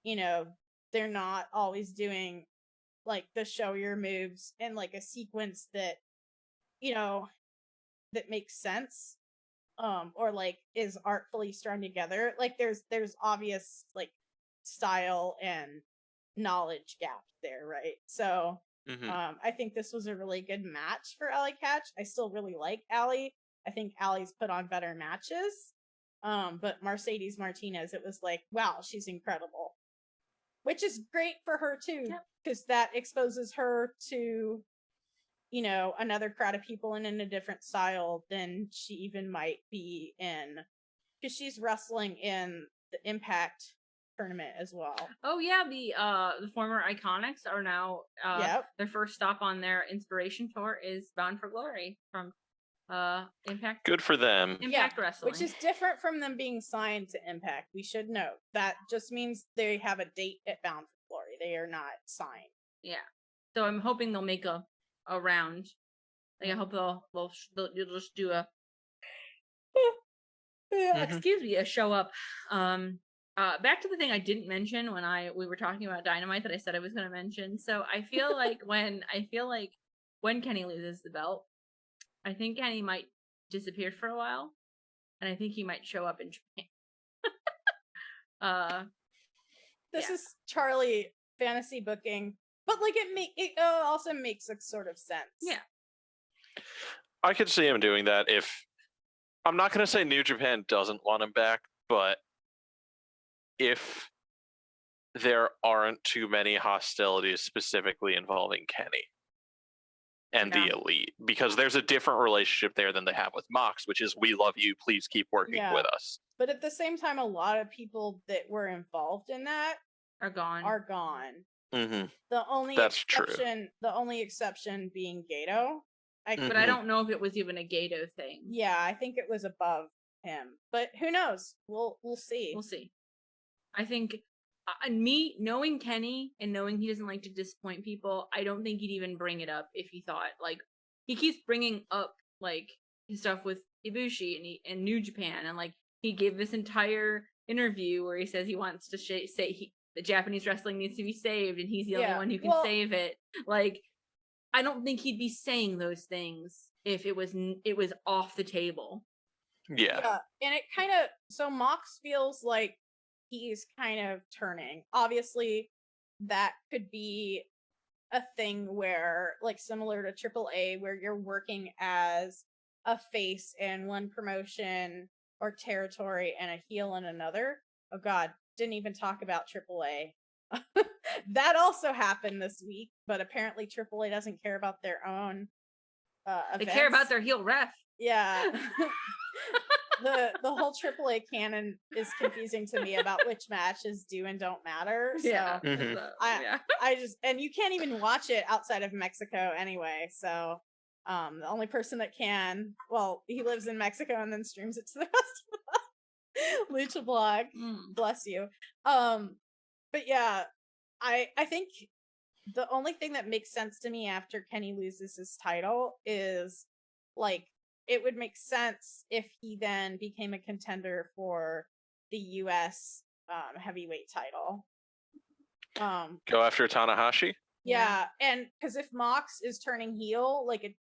they're not always doing like the show your moves and like a sequence that, that makes sense. or like is artfully strung together. Like there's obvious like style and knowledge gaps there, right? So I think this was a really good match for Allie Katch. I still really like Allie. I think Allie's put on better matches. But Mercedes Martinez, it was like, wow, she's incredible. Which is great for her too, because that exposes her to, you know, another crowd of people and in a different style than she even might be in, because she's wrestling in the Impact tournament as well. Oh yeah, the former Iconics are now their first stop on their inspiration tour is Bound for Glory from Impact. Good for them. Impact Wrestling, which is different from them being signed to Impact. We should note that just means they have a date at Bound for Glory. They are not signed. Yeah, so I'm hoping they'll make a round. Like I hope they'll just do a excuse me, a show up. Back to the thing I didn't mention when we were talking about Dynamite that I said I was going to mention. So I feel like when Kenny loses the belt, I think Kenny might disappear for a while, and I think he might show up in Japan. This is Charlie fantasy booking, but like it also makes a sort of sense. Yeah, I could see him doing that if I'm not going to say New Japan doesn't want him back, but if there aren't too many hostilities specifically involving Kenny and the Elite, because there's a different relationship there than they have with Mox, which is we love you, please keep working with us. But at the same time, a lot of people that were involved in that are gone. Mm-hmm. The only exception being Gato. But I don't know if it was even a Gato thing. Yeah, I think it was above him. But who knows? We'll see. We'll see. I think me knowing Kenny and knowing he doesn't like to disappoint people, I don't think he'd even bring it up if he thought, like, he keeps bringing up like his stuff with Ibushi and New Japan, and like he gave this entire interview where he says he wants to say the Japanese wrestling needs to be saved and he's the only one who can save it. Like, I don't think he'd be saying those things if it was off the table. Yeah. And it kind of, so Mox feels like he's kind of turning. Obviously, that could be a thing where, like, similar to AAA, where you're working as a face in one promotion or territory and a heel in another. Oh god, didn't even talk about AAA. That also happened this week, but apparently AAA doesn't care about their own events. They care about their heel ref. Yeah. The whole AAA canon is confusing to me about which matches do and don't matter. So I just, and you can't even watch it outside of Mexico anyway. So the only person that can, well, he lives in Mexico and then streams it to the rest of the Lucha blog. Bless you. But yeah, I think the only thing that makes sense to me after Kenny loses his title is like, it would make sense if he then became a contender for the US heavyweight title. Go after Tanahashi? Yeah, and because if Mox is turning heel, like,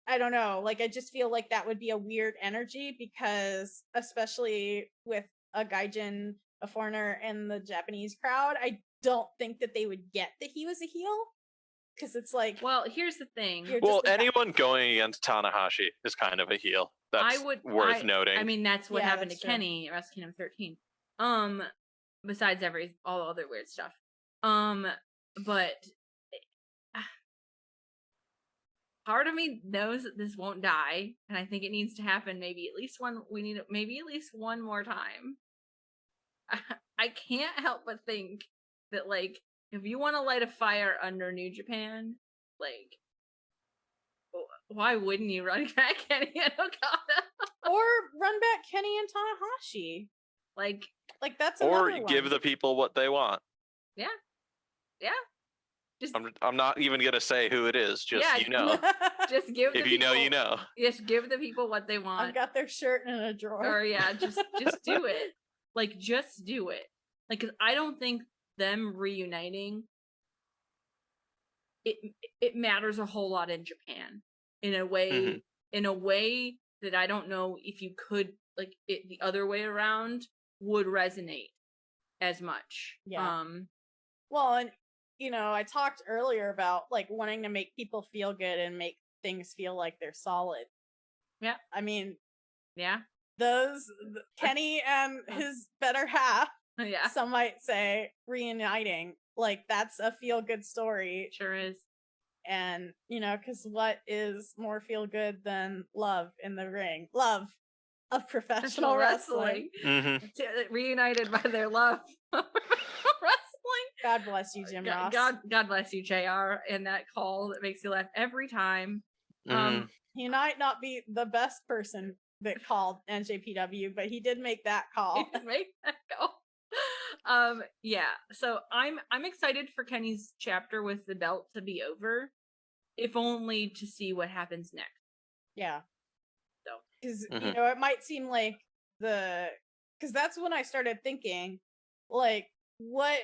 I don't know, like, I just feel like that would be a weird energy, because especially with a gaijin, a foreigner, and the Japanese crowd, I don't think that they would get that he was a heel. Because it's like, well, here's the thing. Well, anyone going against Tanahashi is kind of a heel. That's worth noting. I mean, that's what happened to Kenny at Wrestle Kingdom 13. Besides all the other weird stuff. But part of me knows that this won't die, and I think it needs to happen maybe at least one more time. I can't help but think that, like, if you want to light a fire under New Japan, like, why wouldn't you run back Kenny and Okada? Or run back Kenny and Tanahashi. Like that's or another give one. the people what they want. Yeah. Just, I'm not even gonna say who it is. Just you know. Just give. If you know, you know. Just give the people what they want. I've got their shirt in a drawer. Or just do it. Like, just do it. Like, 'cause I don't think them reuniting it matters a whole lot in Japan in a way that I don't know if you could, like, it the other way around would resonate as much. Yeah. Well, and I talked earlier about like wanting to make people feel good and make things feel like they're solid. Yeah. I mean, yeah. Kenny and his better half, Yeah. some might say, reuniting, like that's a feel good story. Sure is. And because what is more feel good than love in the ring? Love of professional wrestling. Reunited by their love of professional wrestling. God bless you, Jim Ross. God bless you, JR, and that call that makes you laugh every time. He might not be the best person that called NJPW, but he did make that call. He did make that call. Yeah. So I'm excited for Kenny's chapter with the belt to be over, if only to see what happens next. Yeah. So because it might seem like because that's when I started thinking, like, what.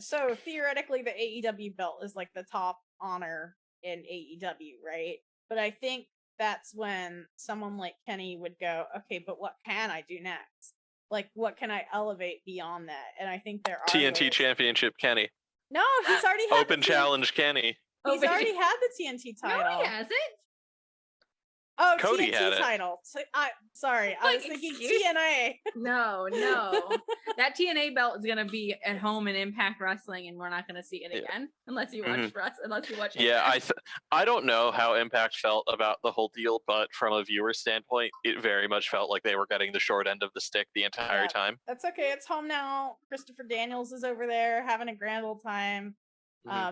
So theoretically, the AEW belt is like the top honor in AEW, right? But I think that's when someone like Kenny would go, okay, but what can I do next? Like, what can I elevate beyond that? And I think there are TNT ways. Championship Kenny. No, he's already had Open challenge Kenny. He's already had the TNT title. No, he hasn't. Oh, Cody TNT had it. title. Sorry, I was thinking TNA. No. That TNA belt is gonna be at home in Impact Wrestling, and we're not gonna see it again unless you watch unless you watch. Yeah, Impact. I don't know how Impact felt about the whole deal, but from a viewer standpoint, it very much felt like they were getting the short end of the stick the entire time. That's okay. It's home now. Christopher Daniels is over there having a grand old time.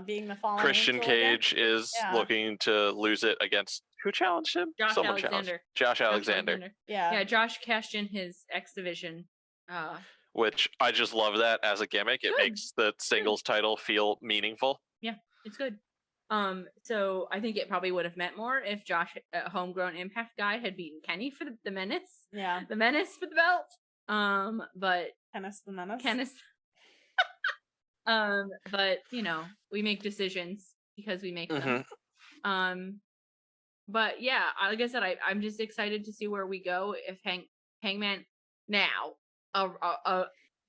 Being the fallen Christian angel Cage again. is looking to lose it against who challenged him? Josh Someone Alexander. challenged Josh Alexander. Yeah, Josh cashed in his X Division. Which I just love that as a gimmick. It makes the singles title feel meaningful. Yeah, it's good. So I think it probably would have meant more if Josh, a homegrown Impact guy, had beaten Kenny for the Menace. Yeah, the Menace for the belt. But Kenneth the Menace. But we make decisions because we make them. But yeah, like I said, I'm just excited to see where we go if Hangman now.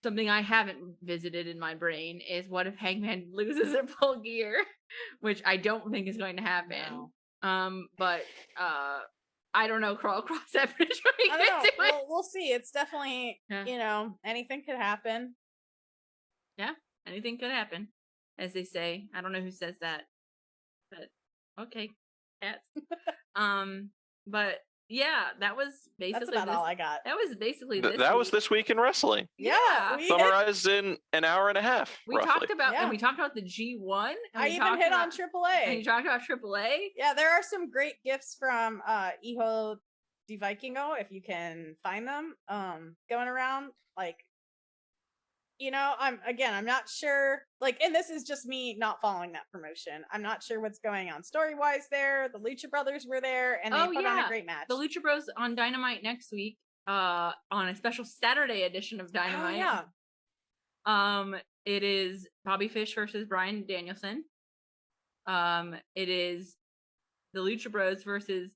Something I haven't visited in my brain is what if Hangman loses at Full Gear, which I don't think is going to happen. No. But I don't know. Cross that bridge when we get to it. We'll see. It's definitely anything could happen. Yeah. Anything could happen, as they say. I don't know who says that, but okay, cats. But yeah, that was basically that's about all I got. That was basically that was this week in wrestling. Yeah, summarized in an hour and a half. We talked about and we talked about the G1. I even hit on AAA. And you talked about AAA. Yeah, there are some great gifts from Hijo de Vikingo if you can find them. Going around like. I'm not sure, and this is just me not following that promotion. I'm not sure what's going on story-wise there. The Lucha Brothers were there, and they put on a great match. The Lucha Bros on Dynamite next week, on a special Saturday edition of Dynamite. Oh, yeah. It is Bobby Fish versus Bryan Danielson. It is the Lucha Bros versus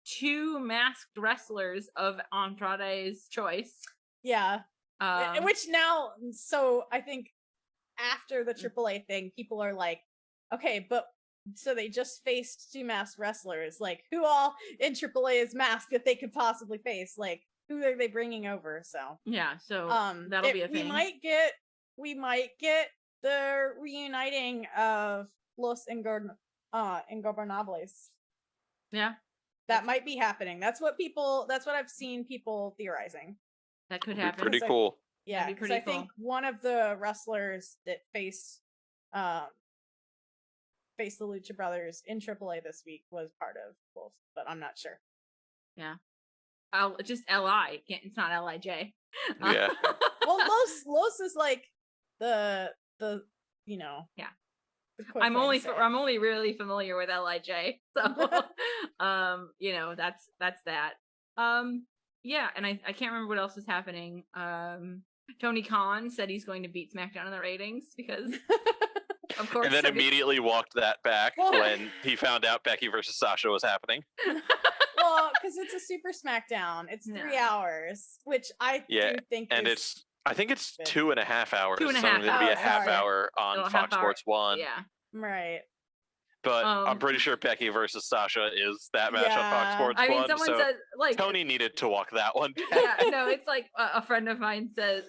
two masked wrestlers of Andrade's choice. Yeah. Which now, so I think after the AAA thing, people are like, okay, but so they just faced two masked wrestlers. Like, who all in AAA is masked that they could possibly face? Like, who are they bringing over? So yeah, so that'll be a thing. We might get the reuniting of Los Ingobernables. Yeah, that might be happening. That's what I've seen people theorizing. That could happen. Pretty cool. Yeah, because I think one of the wrestlers that face the Lucha Brothers in AAA this week was part of Wolf, but I'm not sure. Yeah, just LI. It's not LIJ. Yeah. Well, Los is like the Yeah. I'm only really familiar with LIJ, so that's that. Yeah, and I can't remember what else is happening. Tony Khan said he's going to beat SmackDown in the ratings because, of course. And then immediately walked that back when he found out Becky versus Sasha was happening. Well, because it's a Super Smackdown. It's 3 hours, which I do think and is I think it's good. 2.5 hours. 2.5 So it'll be a hours. half Sorry. hour on Still a Fox half hour. Sports 1. Yeah. Right. But I'm pretty sure Becky versus Sasha is that match on Fox Yeah. Sports I mean, 1. someone So said like Tony needed to walk that one back. yeah, no, it's like a friend of mine says.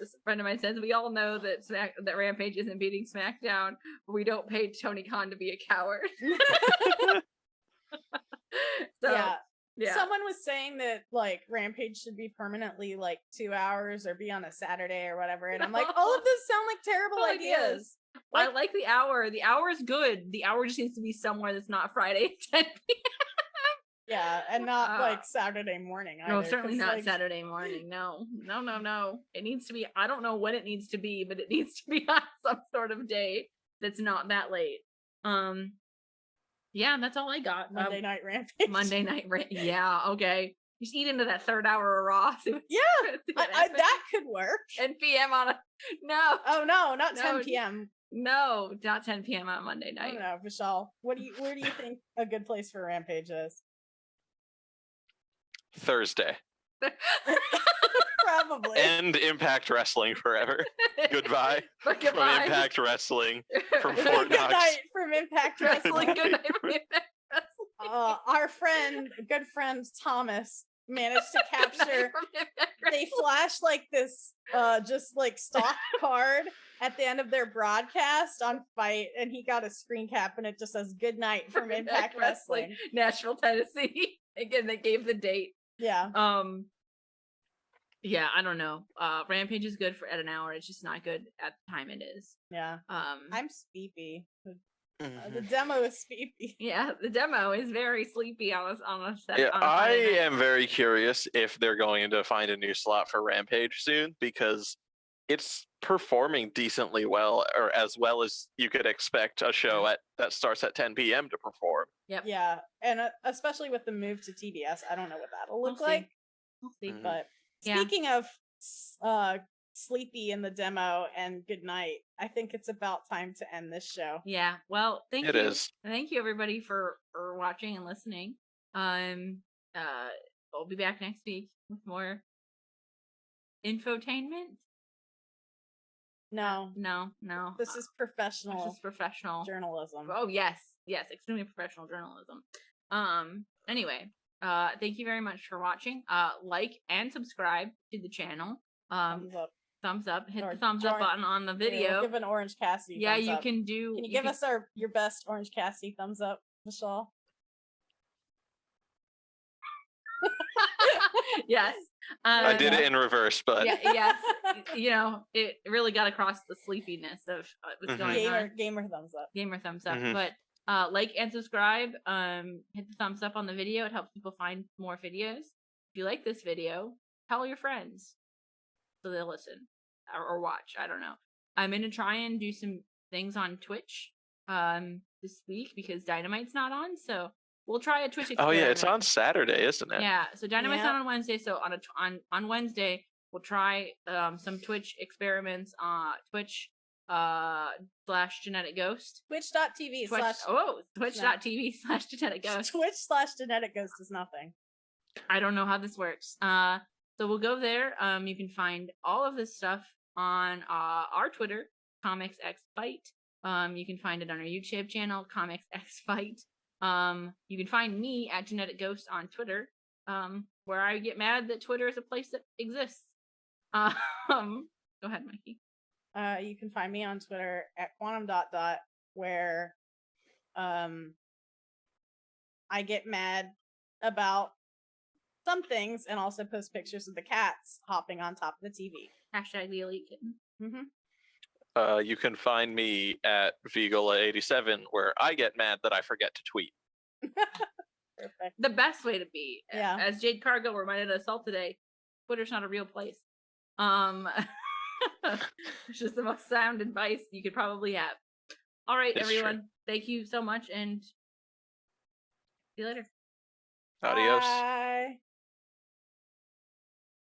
We all know that that Rampage isn't beating SmackDown, but we don't pay Tony Khan to be a coward. So, yeah. Someone was saying that like Rampage should be permanently like 2 hours or be on a Saturday or whatever, and I'm like, all of this sound like terrible ideas. I like the hour. The hour is good. The hour just needs to be somewhere that's not Friday at 10 p.m. Yeah, and not like Saturday morning either. No, certainly not like... Saturday morning. No. It needs to be, I don't know when it needs to be, but it needs to be on some sort of day that's not that late. Yeah, that's all I got. Monday Night Rampage. Yeah, okay. Just eat into that third hour of Raw. Yeah, that could work. 10 p.m. on a... No. Oh, no, not 10 p.m. No, not 10 p.m. on Monday night. I don't know, Michelle. Where do you think a good place for Rampage is? Thursday. Probably. And Impact Wrestling forever. Goodbye. But From Impact Wrestling. From Fort Good Knox. night from Impact Wrestling. Good night from Impact Wrestling. Our good friend Thomas managed to capture. They flash like this, just like stock card at the end of their broadcast on Fight, and he got a screen cap, and it just says "Good night from Impact Wrestling, Nashville, Tennessee." Again, they gave the date. Yeah. Yeah, I don't know. Rampage is good for at an hour. It's just not good at the time it is. Yeah. I'm sleepy. Mm-hmm. The demo is sleepy. Yeah, the demo is very sleepy on a set. Yeah, on a I Friday night. am very curious if they're going to find a new slot for Rampage soon, because it's performing decently well, or as well as you could expect a show that starts at 10 p.m. to perform. Yep. Yeah, and especially with the move to TBS, I don't know what that'll look like. We'll see. Mhm. But speaking of sleepy in the demo and good night, I think it's about time to end this show. Yeah. Well, thank you. It is. Thank you everybody for watching and listening. We'll be back next week with more infotainment. No. This is professional. This is professional journalism. Oh yes, extremely professional journalism. Anyway, thank you very much for watching. Like and subscribe to the channel. Thumbs up. Hit the thumbs up button on the video. Give an Orange Cassidy. Yeah, thumbs you up. can do. Can you give us your best Orange Cassidy thumbs up, Michelle? Yes. I did it in reverse, but yes. You know, it really got across the sleepiness of what's going on. Gamer thumbs up. Gamer thumbs up. Mhm. But like and subscribe. Hit the thumbs up on the video. It helps people find more videos. If you like this video, tell your friends so they'll listen or watch. I don't know. I'm gonna try and do some things on Twitch this week because Dynamite's not on, so we'll try a Twitch experiment. oh yeah, it's on Saturday, isn't it? Yeah, so Dynamite's not on Wednesday, so on Wednesday we'll try some Twitch experiments on Twitch /Genetic Ghost. Twitch.tv Twitch.tv/Genetic Ghost. Twitch/Genetic Ghost is nothing. I don't know how this works. So we'll go there. You can find all of this stuff on our Twitter, Comics X Fight. You can find it on our YouTube channel, Comics X Fight. You can find me at Genetic Ghost on Twitter, where I get mad that Twitter is a place that exists. Go ahead, Mikey. You can find me on Twitter at quantum ... where I get mad about some things and also post pictures of the cats hopping on top of the TV. Hashtag the Elite Kitten. Mm-hmm. You can find me at Vigola87, where I get mad that I forget to tweet. Perfect. The best way to be. Yeah. As Jade Cargill reminded us all today, Twitter's not a real place. It's just the most sound advice you could probably have. All right, It's everyone. true. Thank you so much and see you later. Adios. Bye.